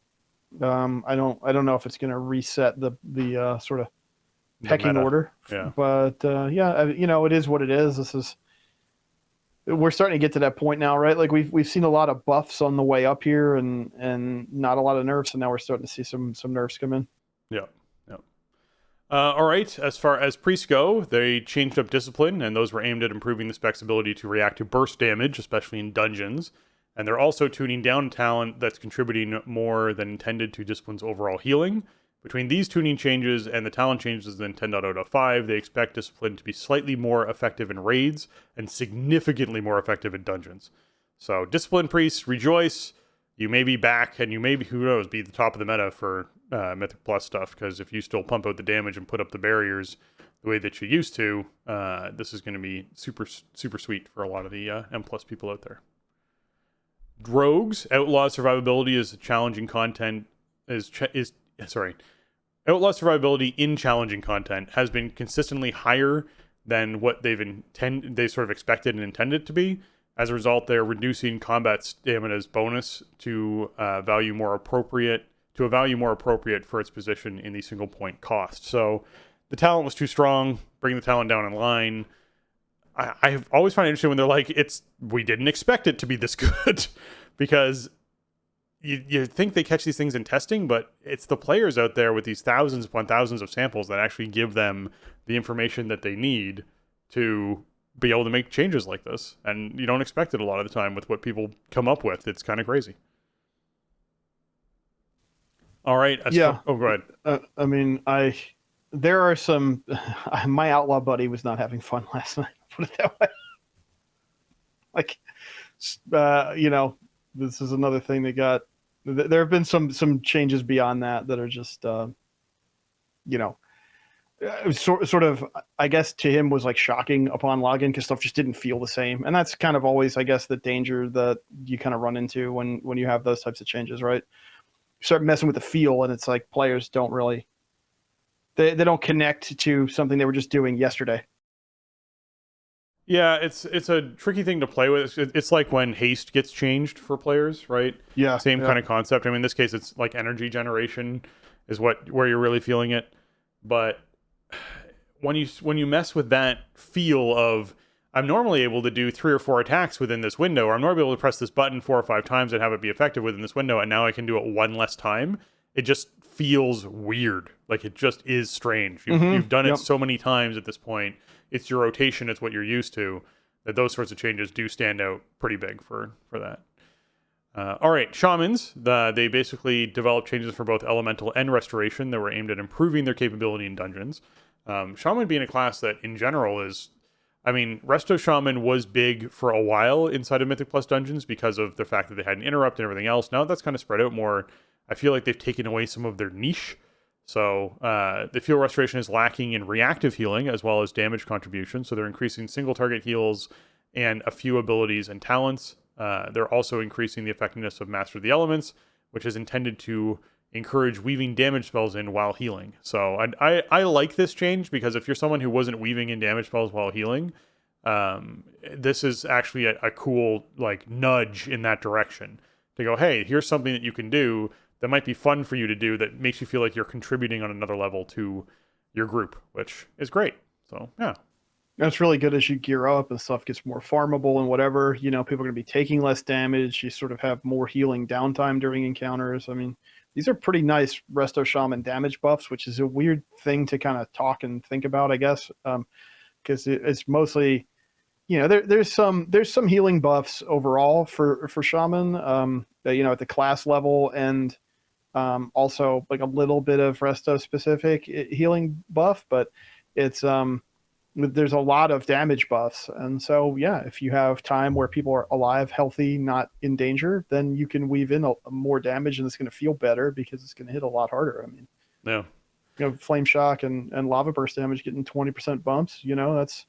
Speaker 3: I don't know if it's going to reset the sort of pecking order.
Speaker 2: Yeah.
Speaker 3: But it is what it is. We're starting to get to that point now, right? Like we've seen a lot of buffs on the way up here and not a lot of nerfs, and now we're starting to see some nerfs come in.
Speaker 2: Yeah. All right, as far as priests go, they changed up discipline, and those were aimed at improving the spec's ability to react to burst damage, especially in dungeons. And they're also tuning down talent that's contributing more than intended to discipline's overall healing. Between these tuning changes and the talent changes in 10.0.5, they expect discipline to be slightly more effective in raids and significantly more effective in dungeons. So, discipline priests, rejoice. You may be back, and you may be, who knows, be the top of the meta for Mythic Plus stuff, because if you still pump out the damage and put up the barriers the way that you used to, this is going to be super, super sweet for a lot of the M Plus people out there. Rogues, Outlaw survivability is challenging content, Outlaw survivability in challenging content has been consistently higher than what they sort of expected and intended to be. As a result, they're reducing combat stamina's bonus to a value more appropriate for its position in the single point cost. So the talent was too strong, bring the talent down in line. I've always found it interesting when they're like, we didn't expect it to be this good, because you think they catch these things in testing, but it's the players out there with these thousands upon thousands of samples that actually give them the information that they need to be able to make changes like this. And you don't expect it a lot of the time with what people come up with. It's kind of crazy. All right.
Speaker 3: Go
Speaker 2: ahead.
Speaker 3: There are some, my Outlaw buddy was not having fun last night. Put it that way. Like, this is another thing that got, there have been some changes beyond that are just, sort of, I guess to him was like shocking upon login, because stuff just didn't feel the same. And that's kind of always, I guess, the danger that you kind of run into when you have those types of changes, right? You start messing with the feel, and it's like players don't really, they don't connect to something they were just doing yesterday.
Speaker 2: Yeah, it's a tricky thing to play with. It's like when haste gets changed for players, right?
Speaker 3: Yeah.
Speaker 2: Same kind of concept. I mean, in this case, it's like energy generation is where you're really feeling it. But when you mess with that feel of, I'm normally able to do 3 or 4 attacks within this window, or I'm normally able to press this button 4 or 5 times and have it be effective within this window, and now I can do it one less time. It just feels weird. Like, it just is strange. You've done it so many times at this point. It's your rotation, it's what you're used to, that those sorts of changes do stand out pretty big for that. All right, Shamans, they basically developed changes for both Elemental and Restoration that were aimed at improving their capability in dungeons. Shaman being a class that, in general, is... I mean, Resto Shaman was big for a while inside of Mythic Plus dungeons because of the fact that they had an interrupt and everything else. Now that that's kind of spread out more, I feel like they've taken away some of their niche. So the Field Restoration is lacking in reactive healing as well as damage contribution. So they're increasing single target heals and a few abilities and talents. They're also increasing the effectiveness of Master of the Elements, which is intended to encourage weaving damage spells in while healing. So I like this change because if you're someone who wasn't weaving in damage spells while healing, this is actually a cool like nudge in that direction to go, hey, here's something that you can do that might be fun for you to do that makes you feel like you're contributing on another level to your group, which is great. So yeah.
Speaker 3: That's really good as you gear up and stuff gets more farmable and whatever. You know, people are going to be taking less damage. You sort of have more healing downtime during encounters. I mean, these are pretty nice Resto Shaman damage buffs, which is a weird thing to kind of talk and think about, I guess, because it's mostly, you know, there's some healing buffs overall for Shaman, you know, at the class level, and also like a little bit of Resto specific healing buff, but it's there's a lot of damage buffs. And so, yeah, if you have time where people are alive, healthy, not in danger, then you can weave in more damage and it's going to feel better because it's going to hit a lot harder. I mean,
Speaker 2: yeah,
Speaker 3: you know, Flame Shock and Lava Burst damage getting 20% bumps, you know, that's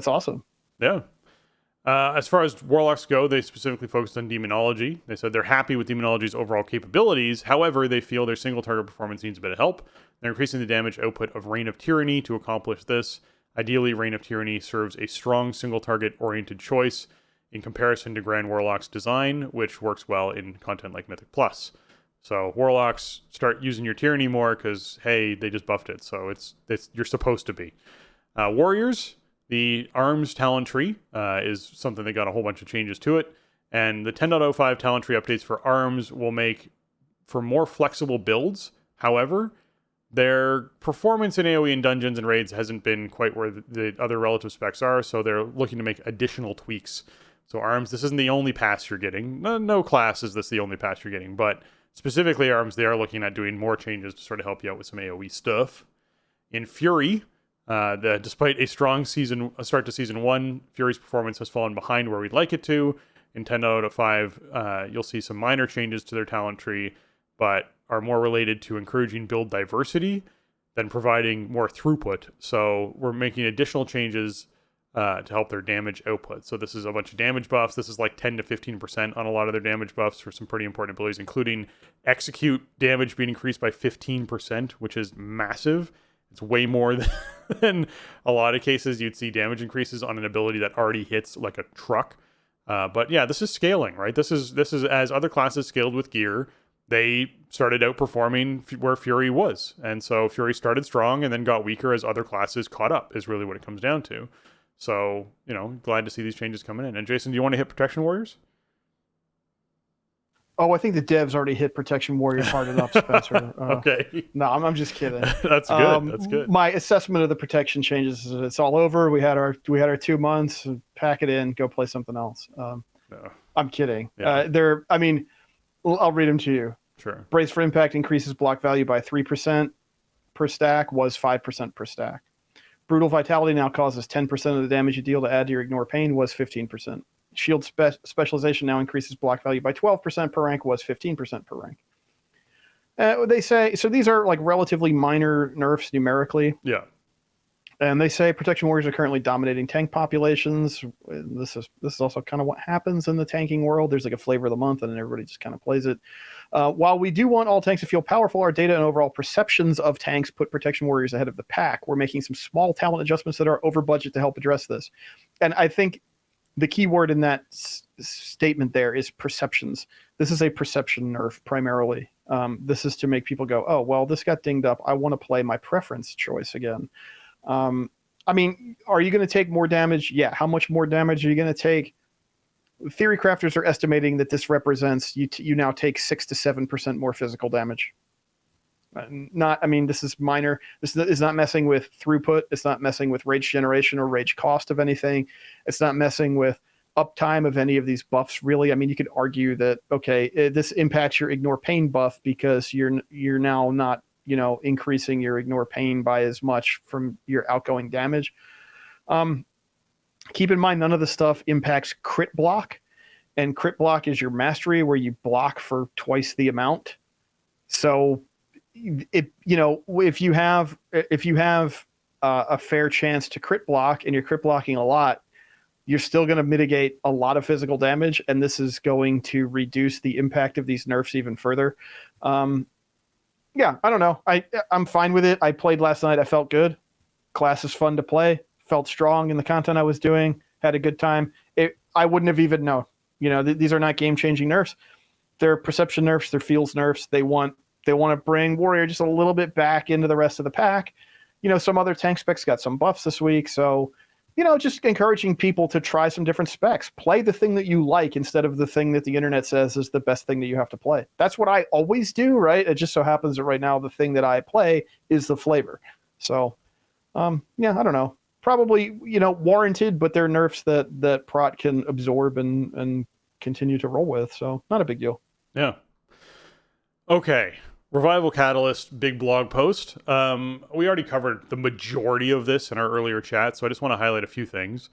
Speaker 3: awesome.
Speaker 2: Yeah. As far as Warlocks go, they specifically focused on Demonology. They said they're happy with Demonology's overall capabilities. However, they feel their single target performance needs a bit of help. They're increasing the damage output of Reign of Tyranny to accomplish this. Ideally, Reign of Tyranny serves a strong single-target-oriented choice in comparison to Grand Warlock's design, which works well in content like Mythic Plus. So Warlocks start using your Tyranny more because, hey, they just buffed it, so it's you're supposed to be. Warriors, the Arms talent tree is something that got a whole bunch of changes to it, and the 10.05 talent tree updates for Arms will make for more flexible builds. However, their performance in AoE and dungeons and raids hasn't been quite where the other relative specs are, so they're looking to make additional tweaks. So Arms, this isn't the only pass you're getting. No class is this the only pass you're getting, but specifically Arms, they are looking at doing more changes to sort of help you out with some AoE stuff. In Fury, despite a strong start to Season 1, Fury's performance has fallen behind where we'd like it to. In 10.05, you'll see some minor changes to their talent tree, but are more related to encouraging build diversity than providing more throughput. So we're making additional changes to help their damage output. So this is a bunch of damage buffs. This is like 10 to 15% on a lot of their damage buffs for some pretty important abilities, including execute damage being increased by 15%, which is massive. It's way more than a lot of cases you'd see damage increases on an ability that already hits like a truck. But yeah, this is scaling, right? This is as other classes scaled with gear, they started outperforming where Fury was. And so Fury started strong and then got weaker as other classes caught up is really what it comes down to. So, you know, glad to see these changes coming in. And Jason, do you want to hit Protection Warriors?
Speaker 3: Oh, I think the devs already hit Protection Warriors hard enough, Spencer.
Speaker 2: Okay.
Speaker 3: No, I'm just kidding.
Speaker 2: That's good. That's good.
Speaker 3: My assessment of the protection changes is it's all over. We had our 2 months. Pack it in. Go play something else.
Speaker 2: No.
Speaker 3: I'm kidding.
Speaker 2: Yeah.
Speaker 3: I'll read them to you.
Speaker 2: Sure.
Speaker 3: Brace for Impact increases block value by 3% per stack, was 5% per stack. Brutal Vitality now causes 10% of the damage you deal to add to your Ignore Pain, was 15%. Shield Specialization now increases block value by 12% per rank, was 15% per rank. They say, so these are like relatively minor nerfs numerically.
Speaker 2: Yeah.
Speaker 3: And they say Protection Warriors are currently dominating tank populations. This is also kind of what happens in the tanking world. There's like a flavor of the month, and then everybody just kind of plays it. While we do want all tanks to feel powerful, our data and overall perceptions of tanks put Protection Warriors ahead of the pack. We're making some small talent adjustments that are over budget to help address this. And I think the key word in that statement there is perceptions. This is a perception nerf primarily. This is to make people go, oh, well, this got dinged up. I want to play my preference choice again. I mean, are you going to take more damage? Yeah. How much more damage are you going to take? Theory crafters are estimating that this represents you now take 6 to 7% more physical damage. This is minor. This is not messing with throughput. It's not messing with rage generation or rage cost of anything. It's not messing with uptime of any of these buffs, really. I mean, you could argue that, okay, this impacts your ignore pain buff because you're now not, increasing your ignore pain by as much from your outgoing damage. Keep in mind, none of the stuff impacts crit block, and crit block is your mastery where you block for twice the amount. So if you have a fair chance to crit block and you're crit blocking a lot, you're still going to mitigate a lot of physical damage, and this is going to reduce the impact of these nerfs even further. Yeah, I don't know. I'm fine with it. I played last night. I felt good. Class is fun to play. Felt strong in the content I was doing. Had a good time. I wouldn't have even known. These are not game-changing nerfs. They're perception nerfs. They're feels nerfs. They want to bring Warrior just a little bit back into the rest of the pack. Some other tank specs got some buffs this week, so just encouraging people to try some different specs. Play the thing that you like instead of the thing that the internet says is the best thing that you have to play. That's what I always do, right? It just so happens that right now the thing that I play is the flavor. So, I don't know. Probably, warranted, but they're nerfs that Prot can absorb and continue to roll with. So, not a big deal.
Speaker 2: Yeah. Okay. Revival Catalyst, big blog post. We already covered the majority of this in our earlier chat, so I just want to highlight a few things.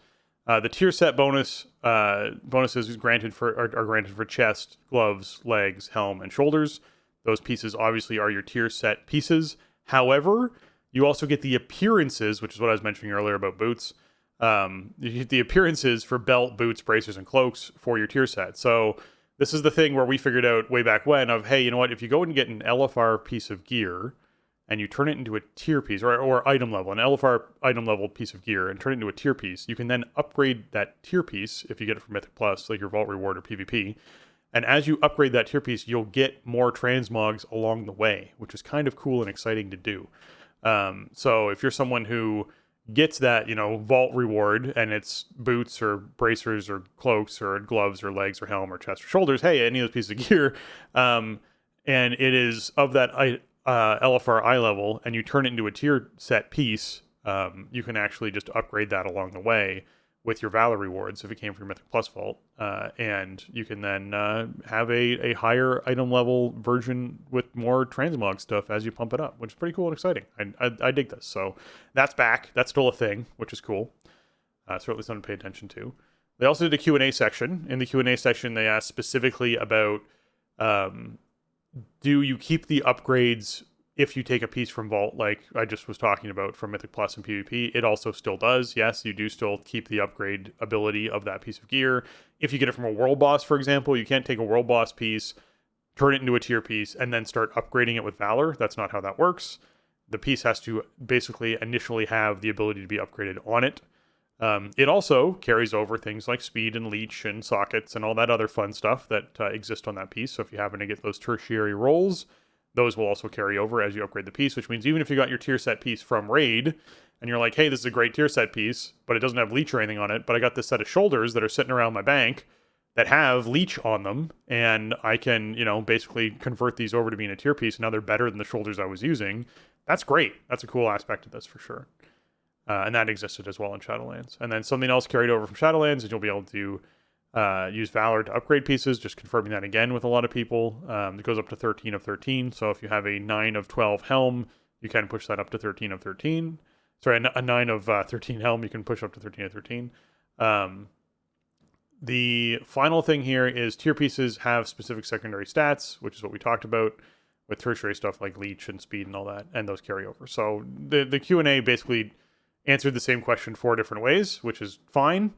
Speaker 2: The tier set bonuses are granted for chest, gloves, legs, helm, and shoulders. Those pieces obviously are your tier set pieces. However, you also get the appearances, which is what I was mentioning earlier about boots. You get the appearances for belt, boots, bracers, and cloaks for your tier set. So this is the thing where we figured out way back when of, hey, you know what? If you go and get an LFR piece of gear and you turn it into a tier piece or item level, an LFR item level piece of gear and turn it into a tier piece, you can then upgrade that tier piece if you get it from Mythic Plus, like your Vault Reward or PvP. And as you upgrade that tier piece, you'll get more transmogs along the way, which is kind of cool and exciting to do. So if you're someone who gets that, vault reward and it's boots or bracers or cloaks or gloves or legs or helm or chest or shoulders, hey, any of those pieces of gear, and it is of that LFR eye level and you turn it into a tier set piece, you can actually just upgrade that along the way with your Valor rewards if it came from Mythic Plus Vault, and you can then have a higher item level version with more transmog stuff as you pump it up, which is pretty cool and exciting. I dig this. So that's back. That's still a thing, which is cool. Certainly something to pay attention to. They also did a Q&A section. In the Q&A section, they asked specifically about do you keep the upgrades if you take a piece from Vault, like I just was talking about from Mythic Plus and PvP. It also still does. Yes, you do still keep the upgrade ability of that piece of gear. If you get it from a world boss, for example, you can't take a world boss piece, turn it into a tier piece, and then start upgrading it with Valor. That's not how that works. The piece has to basically initially have the ability to be upgraded on it. It also carries over things like speed and leech and sockets and all that other fun stuff that exist on that piece. So if you happen to get those tertiary rolls, those will also carry over as you upgrade the piece, which means even if you got your tier set piece from Raid and you're like, hey, this is a great tier set piece, but it doesn't have leech or anything on it, but I got this set of shoulders that are sitting around my bank that have leech on them, and I can, basically convert these over to being a tier piece. Now they're better than the shoulders I was using. That's great. That's a cool aspect of this for sure. And that existed as well in Shadowlands. And then something else carried over from Shadowlands, and you'll be able to use Valor to upgrade pieces, just confirming that again with a lot of people. It goes up to 13 of 13. So if you have a 9 of 12 helm, you can push that up to 13 of 13. Sorry, a 9 of 13 helm, you can push up to 13 of 13. The final thing here is tier pieces have specific secondary stats, which is what we talked about with tertiary stuff like leech and speed and all that, and those carry over. So the Q&A basically answered the same question 4 different ways, which is fine.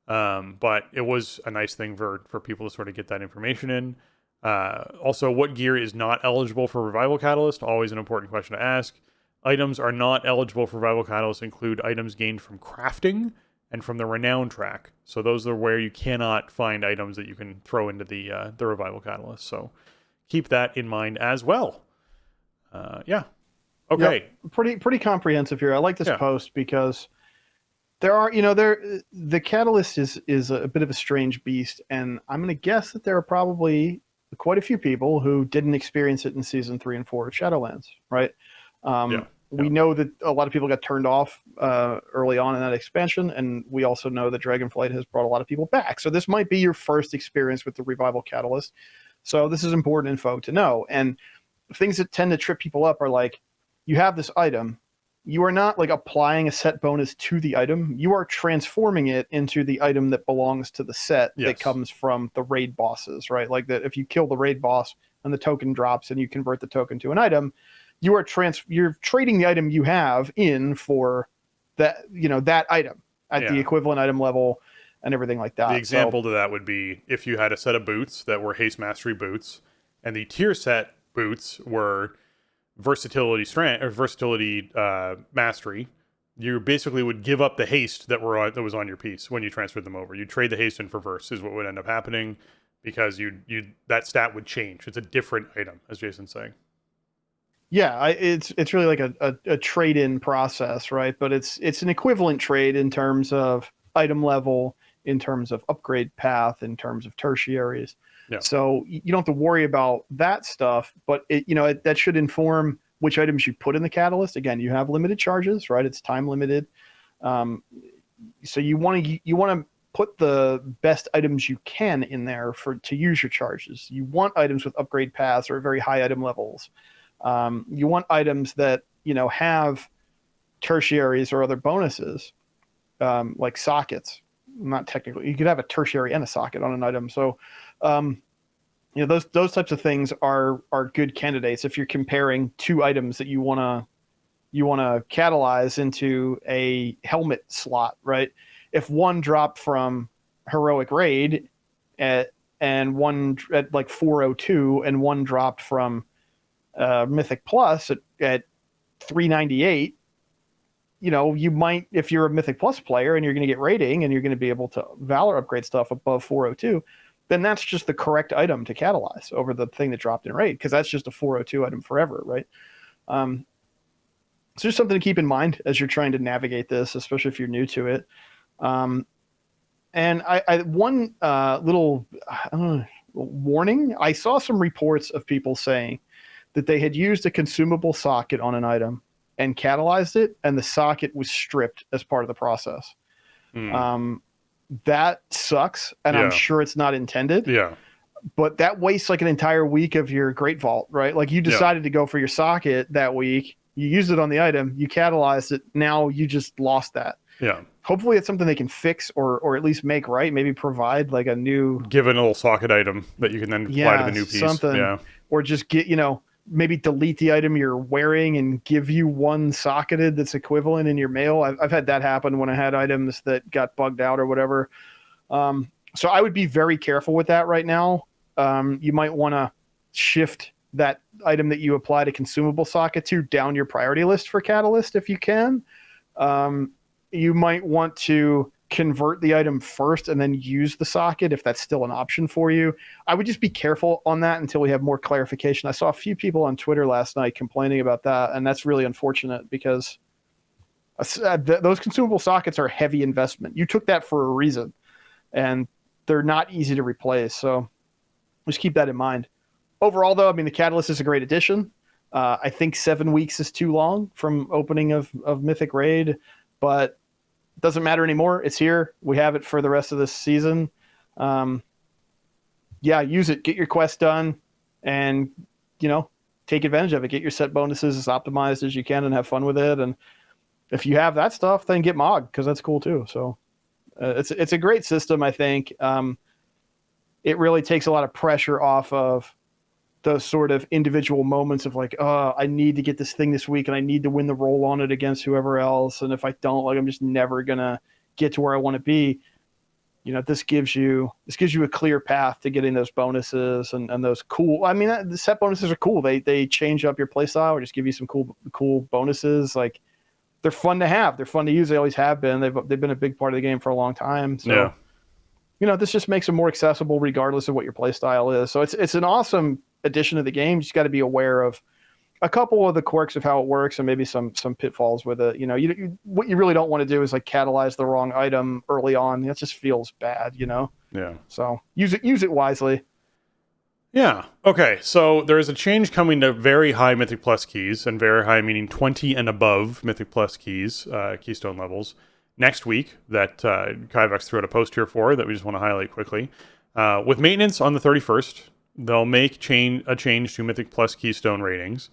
Speaker 2: But it was a nice thing for people to sort of get that information in. Also, what gear is not eligible for Revival Catalyst? Always an important question to ask. Items are not eligible for Revival Catalyst include items gained from crafting and from the Renown track. So those are where you cannot find items that you can throw into the Revival Catalyst. So keep that in mind as well. Yeah. Okay.
Speaker 3: Yep. Pretty comprehensive here. I like this post because There are, the catalyst is a bit of a strange beast, and I'm going to guess that there are probably quite a few people who didn't experience it in season 3 and 4 of Shadowlands, right? We know that a lot of people got turned off early on in that expansion, and we also know that Dragonflight has brought a lot of people back. So this might be your first experience with the Revival Catalyst. So this is important info to know. And things that tend to trip people up are like, you have this item. You are not like applying a set bonus to the item. You are transforming it into the item that belongs to the set that comes from the raid bosses, right? Like that if you kill the raid boss and the token drops and you convert the token to an item, you're trading the item you have in for that, that item at the equivalent item level and everything like that.
Speaker 2: The example to that would be if you had a set of boots that were haste mastery boots, and the tier set boots were versatility mastery. You basically would give up the haste that was on your piece when you transferred them over. You trade the haste in for verse is what would end up happening, because that stat would change. It's a different item, as Jason's saying.
Speaker 3: Yeah, it's really like a trade-in process, right? But it's an equivalent trade in terms of item level, in terms of upgrade path, in terms of tertiaries. Yeah. So you don't have to worry about that stuff, but that should inform which items you put in the catalyst. Again, you have limited charges, right? It's time limited. So you want to put the best items you can in there to use your charges. You want items with upgrade paths or very high item levels. You want items that have tertiaries or other bonuses, like sockets. Not technically, you could have a tertiary and a socket on an item. So, those types of things are good candidates if you're comparing two items that you want to catalyze into a helmet slot, right? If one dropped from Heroic Raid and one at like 402 and one dropped from Mythic Plus at 398, you might, if you're a Mythic Plus player and you're going to get rating and you're going to be able to Valor upgrade stuff above 402, then that's just the correct item to catalyze over the thing that dropped in raid, because that's just a 402 item forever, right? So just something to keep in mind as you're trying to navigate this, especially if you're new to it. And one little warning, I saw some reports of people saying that they had used a consumable socket on an item and catalyzed it, and the socket was stripped as part of the process. That sucks, and I'm sure it's not intended. Yeah. But that wastes like an entire week of your Great Vault, right? Like you decided to go for your socket that week, you used it on the item, you catalyzed it, now you just lost that. Yeah. Hopefully it's something they can fix or at least make right. Maybe provide like a new...
Speaker 2: Give it a little socket item that you can then apply to the new piece.
Speaker 3: Something. Yeah. Or just get, maybe delete the item you're wearing and give you one socketed that's equivalent in your mail. I've had that happen when I had items that got bugged out or whatever. So I would be very careful with that right now. You might want to shift that item that you apply to consumable socket to down your priority list for Catalyst if you can. You might want to convert the item first and then use the socket if that's still an option for you. I would just be careful on that until we have more clarification. I saw a few people on Twitter last night complaining about that, and that's really unfortunate because those consumable sockets are a heavy investment. You took that for a reason, and they're not easy to replace, so just keep that in mind. Overall, though, I mean, the Catalyst is a great addition. I think 7 weeks is too long from opening of Mythic Raid, but it doesn't matter anymore. It's here. We have it for the rest of this season. Use it. Get your quest done and, take advantage of it. Get your set bonuses as optimized as you can and have fun with it. And if you have that stuff, then get Mog, because that's cool too. So it's a great system, I think. It really takes a lot of pressure off of those sort of individual moments of like, I need to get this thing this week and I need to win the roll on it against whoever else. And if I don't, I'm just never going to get to where I want to be. This gives you a clear path to getting those bonuses and those cool, the set bonuses are cool. They change up your playstyle or just give you some cool bonuses. Like they're fun to have. They're fun to use. They always have been. They've been a big part of the game for a long time. So, this just makes them more accessible regardless of what your playstyle is. So it's an awesome addition to the game. You just got to be aware of a couple of the quirks of how it works and maybe some pitfalls with it. What you really don't want to do is like catalyze the wrong item early on. That just feels bad,
Speaker 2: Yeah.
Speaker 3: So use it wisely.
Speaker 2: Yeah. Okay. So there is a change coming to very high Mythic Plus keys, and very high meaning 20 and above Mythic Plus keys, keystone levels, next week that Kaivex threw out a post here for that we just want to highlight quickly. With maintenance on the 31st, they'll make a change to Mythic Plus keystone ratings.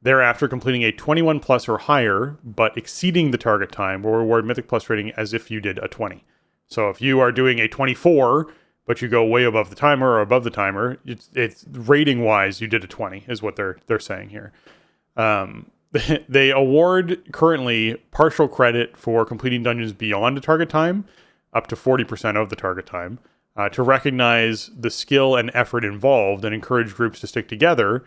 Speaker 2: Thereafter, completing a 21 plus or higher, but exceeding the target time, will reward Mythic Plus rating as if you did a 20. So if you are doing a 24, but you go way above the timer or above the timer, it's rating wise, you did a 20 is what they're saying here. They award currently partial credit for completing dungeons beyond the target time, up to 40% of the target time, to recognize the skill and effort involved and encourage groups to stick together,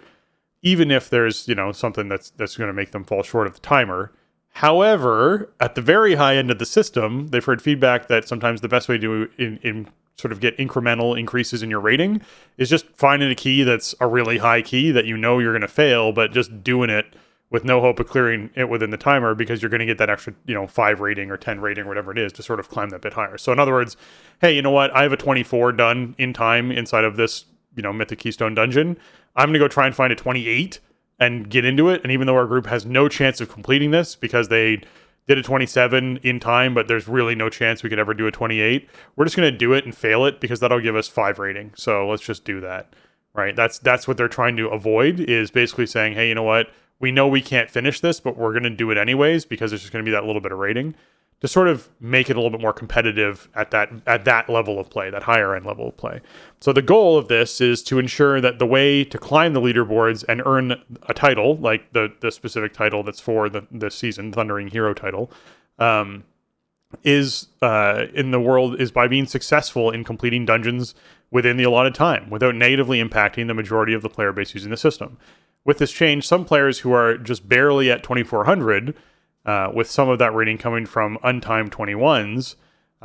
Speaker 2: even if there's something that's going to make them fall short of the timer. However, at the very high end of the system, they've heard feedback that sometimes the best way to in sort of get incremental increases in your rating is just finding a key that's a really high key that you're going to fail, but just doing it with no hope of clearing it within the timer, because you're going to get that extra 5 rating or 10 rating or whatever it is to sort of climb that bit higher. So in other words, hey, you know what? I have a 24 done in time inside of this Mythic Keystone dungeon. I'm going to go try and find a 28 and get into it. And even though our group has no chance of completing this because they did a 27 in time, but there's really no chance we could ever do a 28, we're just going to do it and fail it because that'll give us 5 rating. So let's just do that, right? That's what they're trying to avoid, is basically saying, hey, you know what? We know we can't finish this, but we're going to do it anyways because there's just going to be that little bit of rating to sort of make it a little bit more competitive at that level of play, that higher end level of play. So the goal of this is to ensure that the way to climb the leaderboards and earn a title, like the specific title that's for the season, Thundering Hero title, is in the world is by being successful in completing dungeons within the allotted time without negatively impacting the majority of the player base using the system. With this change, some players who are just barely at 2400, with some of that rating coming from untimed 21s,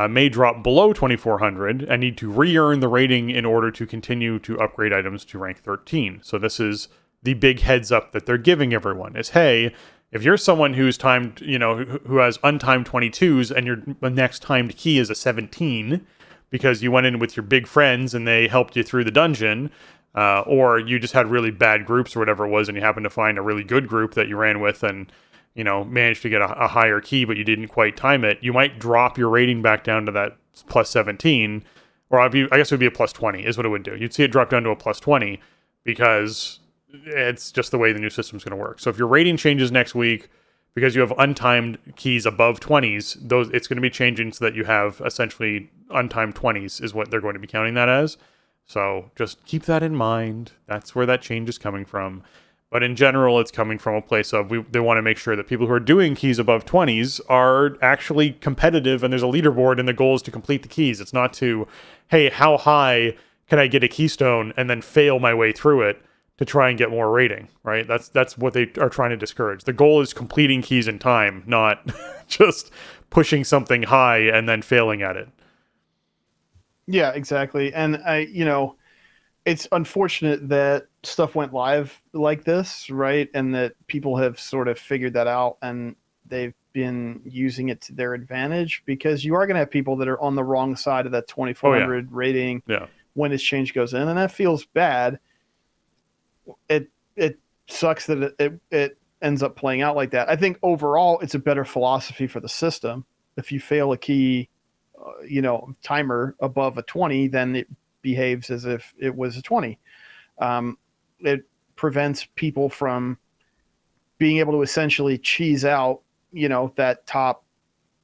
Speaker 2: may drop below 2400 and need to re-earn the rating in order to continue to upgrade items to rank 13. So this is the big heads up that they're giving everyone is, hey, if you're someone who's timed, who has untimed 22s and your next timed key is a 17 because you went in with your big friends and they helped you through the dungeon, or you just had really bad groups or whatever it was and you happened to find a really good group that you ran with and managed to get a higher key, but you didn't quite time it, you might drop your rating back down to that plus 17, or I guess it would be a plus 20 is what it would do. You'd see it drop down to a plus 20 because it's just the way the new system's going to work. So if your rating changes next week because you have untimed keys above 20s, it's going to be changing so that you have essentially untimed 20s is what they're going to be counting that as. So just keep that in mind. That's where that change is coming from. But in general, it's coming from a place of they want to make sure that people who are doing keys above 20s are actually competitive and there's a leaderboard and the goal is to complete the keys. It's not to, hey, how high can I get a keystone and then fail my way through it to try and get more rating, right? That's what they are trying to discourage. The goal is completing keys in time, not just pushing something high and then failing at it.
Speaker 3: Yeah, exactly. And it's unfortunate that stuff went live like this, right? And that people have sort of figured that out and they've been using it to their advantage, because you are going to have people that are on the wrong side of that 2400 rating when this change goes in. And that feels bad. It sucks that it ends up playing out like that. I think overall it's a better philosophy for the system. If you fail a key, timer above a 20, then it behaves as if it was a 20. It prevents people from being able to essentially cheese out, that top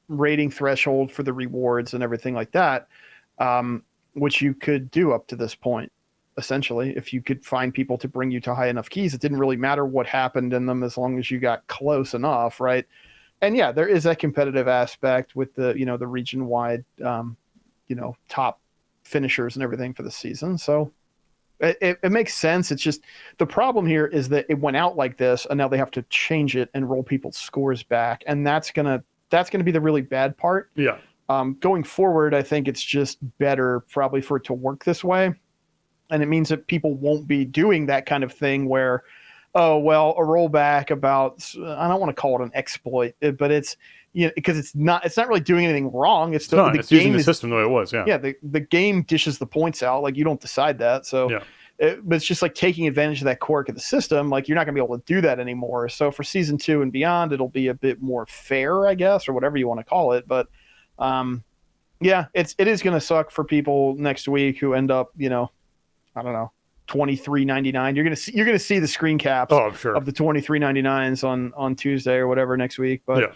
Speaker 3: rating threshold for the rewards and everything like that, which you could do up to this point. Essentially, if you could find people to bring you to high enough keys, it didn't really matter what happened in them as long as you got close enough, right? And yeah, there is that competitive aspect with the, the region-wide, top finishers and everything for the season. So it makes sense. It's just the problem here is that it went out like this, and now they have to change it and roll people's scores back, and that's gonna be the really bad part.
Speaker 2: Yeah.
Speaker 3: Going forward, I think it's just better probably for it to work this way. And it means that people won't be doing that kind of thing where oh, well, a rollback about, I don't want to call it an exploit, but it's, because it's not really doing anything wrong. It's the
Speaker 2: It's
Speaker 3: game
Speaker 2: using the system the way it was. Yeah.
Speaker 3: Yeah. The game dishes the points out. Like, you don't decide that. So,
Speaker 2: Yeah.
Speaker 3: but it's just like taking advantage of that quirk of the system. Like, you're not going to be able to do that anymore. So for season 2 and beyond, it'll be a bit more fair, I guess, or whatever you want to call it. But, yeah, it is going to suck for people next week who end up, I don't know, $23.99. You're gonna see the screen caps
Speaker 2: I'm sure.
Speaker 3: of the $23.99s on Tuesday or whatever next week. But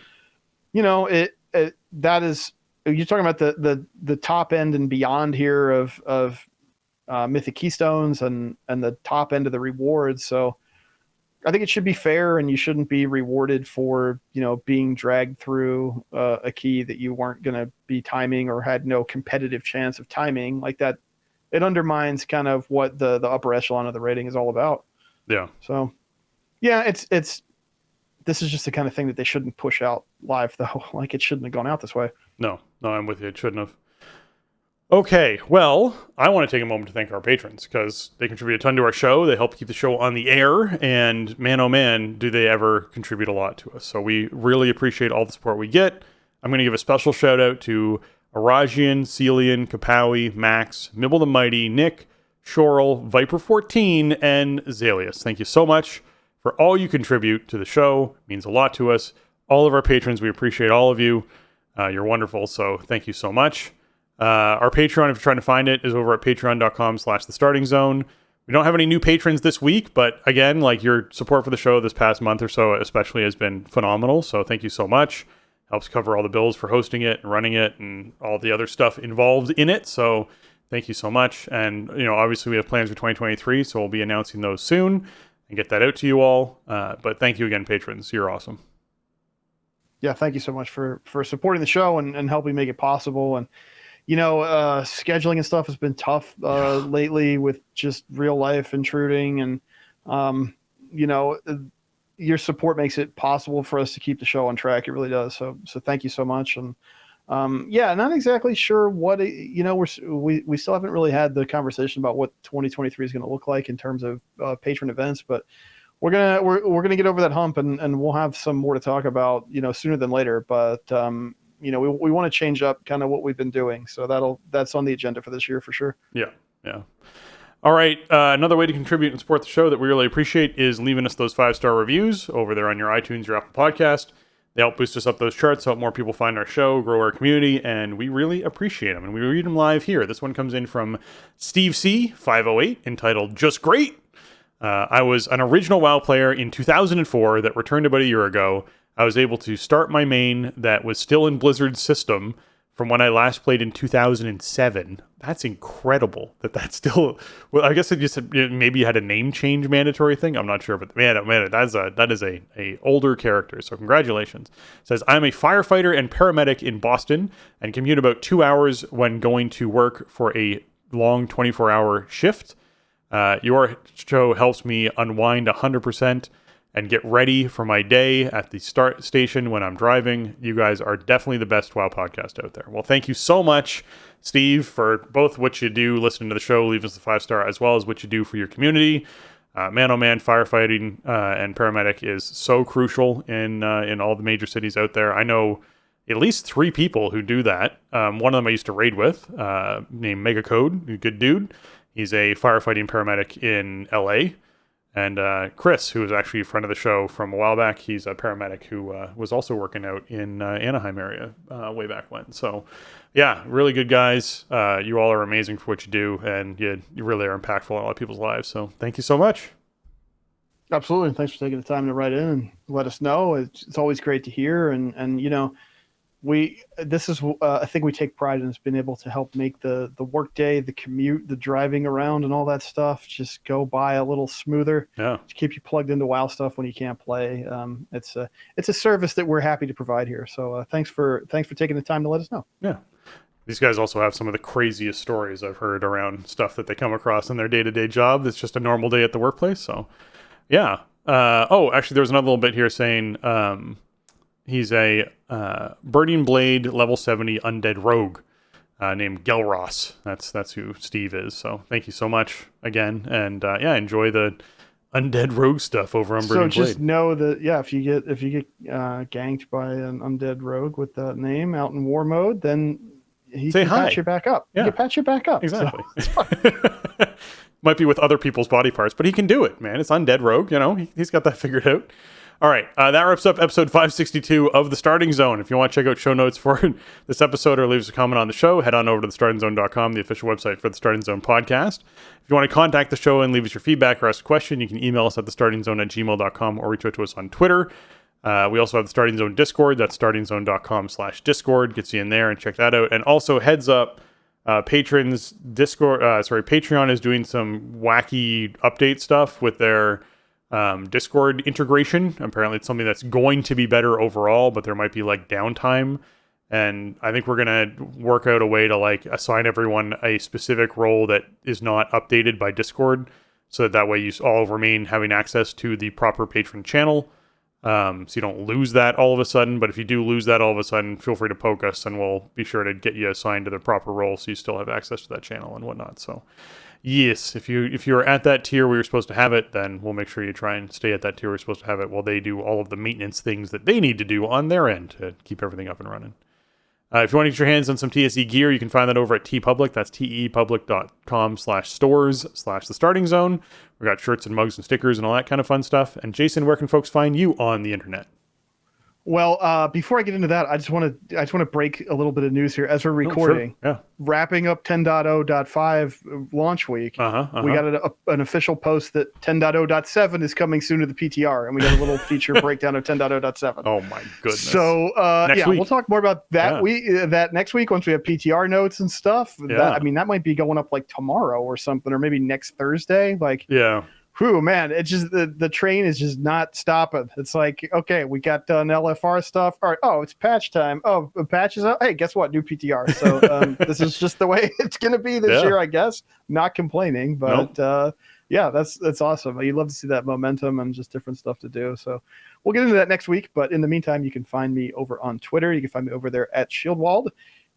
Speaker 3: that is, you're talking about the top end and beyond here of Mythic Keystones and the top end of the rewards. So I think it should be fair, and you shouldn't be rewarded for being dragged through a key that you weren't going to be timing or had no competitive chance of timing like that. It undermines kind of what the upper echelon of the rating is all about.
Speaker 2: Yeah.
Speaker 3: So, yeah, this is just the kind of thing that they shouldn't push out live, though. Like, it shouldn't have gone out this way.
Speaker 2: No, I'm with you. It shouldn't have. Okay, well, I want to take a moment to thank our patrons because they contribute a ton to our show. They help keep the show on the air, and man, oh man, do they ever contribute a lot to us. So we really appreciate all the support we get. I'm going to give a special shout out to Arajian, Celian, Kapawi, Max, Mibble the Mighty, Nick, Shorel, Viper14, and Zalius. Thank you so much for all you contribute to the show. It means a lot to us. All of our patrons, we appreciate all of you. You're wonderful, so thank you so much. Our Patreon, if you're trying to find it, is over at patreon.com/thestartingzone. We don't have any new patrons this week, but again, like, your support for the show this past month or so especially has been phenomenal, so thank you so much. Helps cover all the bills for hosting it and running it and all the other stuff involved in it, so thank you so much. And, obviously we have plans for 2023, so we'll be announcing those soon and get that out to you all. But thank you again, patrons. You're awesome.
Speaker 3: Yeah, thank you so much for supporting the show and helping make it possible. And scheduling and stuff has been tough lately with just real life intruding, and your support makes it possible for us to keep the show on track. It really does. So thank you so much. And not exactly sure what we still haven't really had the conversation about what 2023 is going to look like in terms of patron events, but we're gonna get over that hump, and we'll have some more to talk about sooner than later. But we want to change up kind of what we've been doing. So that's on the agenda for this year for sure.
Speaker 2: Yeah. All right. Another way to contribute and support the show that we really appreciate is leaving us those 5-star reviews over there on your iTunes, your Apple Podcast. They help boost us up those charts, help more people find our show, grow our community, and we really appreciate them. And we read them live here. This one comes in from Steve C. 508, entitled Just Great. I was an original WoW player in 2004 that returned about a year ago. I was able to start my main that was still in Blizzard's system from when I last played in 2007. That's incredible that's still... Well, I guess it just maybe had a name change mandatory thing. I'm not sure, but man, that is a older character. So congratulations. It says, I'm a firefighter and paramedic in Boston and commute about 2 hours when going to work for a long 24-hour shift. Your show helps me unwind 100% and get ready for my day at the start station when I'm driving. You guys are definitely the best WoW podcast out there. Well, thank you so much, Steve, for both what you do listening to the show, leaving us the 5-star, as well as what you do for your community. Man, oh man, firefighting and paramedic is so crucial in all the major cities out there. I know at least 3 people who do that. One of them I used to raid with, named Megacode, a good dude. He's a firefighting paramedic in LA. And Chris, who was actually a friend of the show from a while back, he's a paramedic who was also working out in Anaheim area way back when. So, yeah, really good guys. You all are amazing for what you do, and you really are impactful in a lot of people's lives. So thank you so much.
Speaker 3: Absolutely. Thanks for taking the time to write in and let us know. It's always great to hear. And I think we take pride in being able to help make the work day, the commute, the driving around and all that stuff just go by a little smoother.
Speaker 2: Yeah.
Speaker 3: To keep you plugged into WoW stuff when you can't play. It's a service that we're happy to provide here. So thanks for taking the time to let us know.
Speaker 2: Yeah. These guys also have some of the craziest stories I've heard around stuff that they come across in their day-to-day job. It's just a normal day at the workplace. So, yeah. Actually, there was another little bit here saying, he's a Burning Blade level 70 undead rogue named Gelros. That's who Steve is. So thank you so much again. And enjoy the undead rogue stuff over on Burning
Speaker 3: So just
Speaker 2: Blade.
Speaker 3: know that if you get ganked by an undead rogue with that name out in war mode, then he
Speaker 2: Say
Speaker 3: can
Speaker 2: hi.
Speaker 3: patch you back up.
Speaker 2: Yeah.
Speaker 3: He can patch you back up.
Speaker 2: Exactly.
Speaker 3: So,
Speaker 2: Might be with other people's body parts, but he can do it, man. It's undead rogue, he's got that figured out. All right, that wraps up episode 562 of The Starting Zone. If you want to check out show notes for this episode or leave us a comment on the show, head on over to thestartingzone.com, the official website for the Starting Zone podcast. If you want to contact the show and leave us your feedback or ask a question, you can email us at thestartingzone@gmail.com or reach out to us on Twitter. We also have the Starting Zone Discord. That's startingzone.com/discord. Gets you in there and check that out. And also, heads up, patrons Patreon is doing some wacky update stuff with their Discord integration. Apparently it's something that's going to be better overall, but there might be like downtime, and I think we're gonna work out a way to like assign everyone a specific role that is not updated by Discord, so that way you all remain having access to the proper patron channel, so you don't lose that all of a sudden. But if you do lose that all of a sudden, feel free to poke us and we'll be sure to get you assigned to the proper role so you still have access to that channel and whatnot. So yes, if you're at that tier where you're supposed to have it, then we'll make sure you try and stay at that tier where you're supposed to have it while they do all of the maintenance things that they need to do on their end to keep everything up and running. If you want to get your hands on some TSE gear, you can find that over at TeePublic. That's teepublic.com/stores/thestartingzone. We got shirts and mugs and stickers and all that kind of fun stuff. And Jason, where can folks find you on the internet?
Speaker 3: well, before I get into that, I just want to break a little bit of news here as we're recording.
Speaker 2: Oh, sure.
Speaker 3: Wrapping up 10.0.5 launch week. We got an official post that 10.0.7 is coming soon to the PTR, and we got a little feature breakdown of 10.0.7.
Speaker 2: Oh my goodness.
Speaker 3: So
Speaker 2: Next week.
Speaker 3: we'll talk more about that that next week once we have PTR notes and stuff.
Speaker 2: Yeah.
Speaker 3: That might be going up like tomorrow or something, or maybe next Thursday. Like,
Speaker 2: yeah.
Speaker 3: whew, man, it's just the train is just not stopping. It's like, okay, we got done LFR stuff. All right, it's patch time. Oh, patches out. Hey, guess what? New PTR. So this is just the way it's going to be this year, I guess. Not complaining, but that's awesome. You love to see that momentum and just different stuff to do. So we'll get into that next week. But in the meantime, you can find me over on Twitter. You can find me over there at Shieldwald.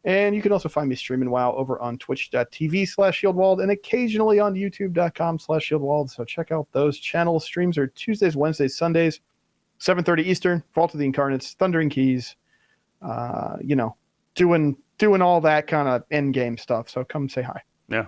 Speaker 3: And you can also find me streaming WoW over on twitch.tv/Shieldwald and occasionally on youtube.com/Shieldwald. So check out those channels. Streams are Tuesdays, Wednesdays, Sundays, 7:30 Eastern, Vault of the Incarnates, Thundering Keys, doing all that kind of end game stuff. So come say hi.
Speaker 2: Yeah.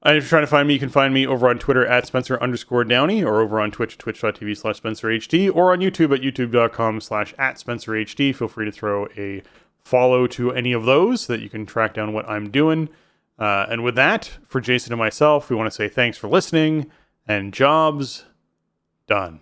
Speaker 2: And if you're trying to find me, you can find me over on Twitter at Spencer_Downey or over on Twitch at twitch.tv/SpencerHD or on YouTube at youtube.com/@SpencerHD. Feel free to throw a follow to any of those so that you can track down what I'm doing. And with that, for Jason and myself, we want to say thanks for listening and jobs done.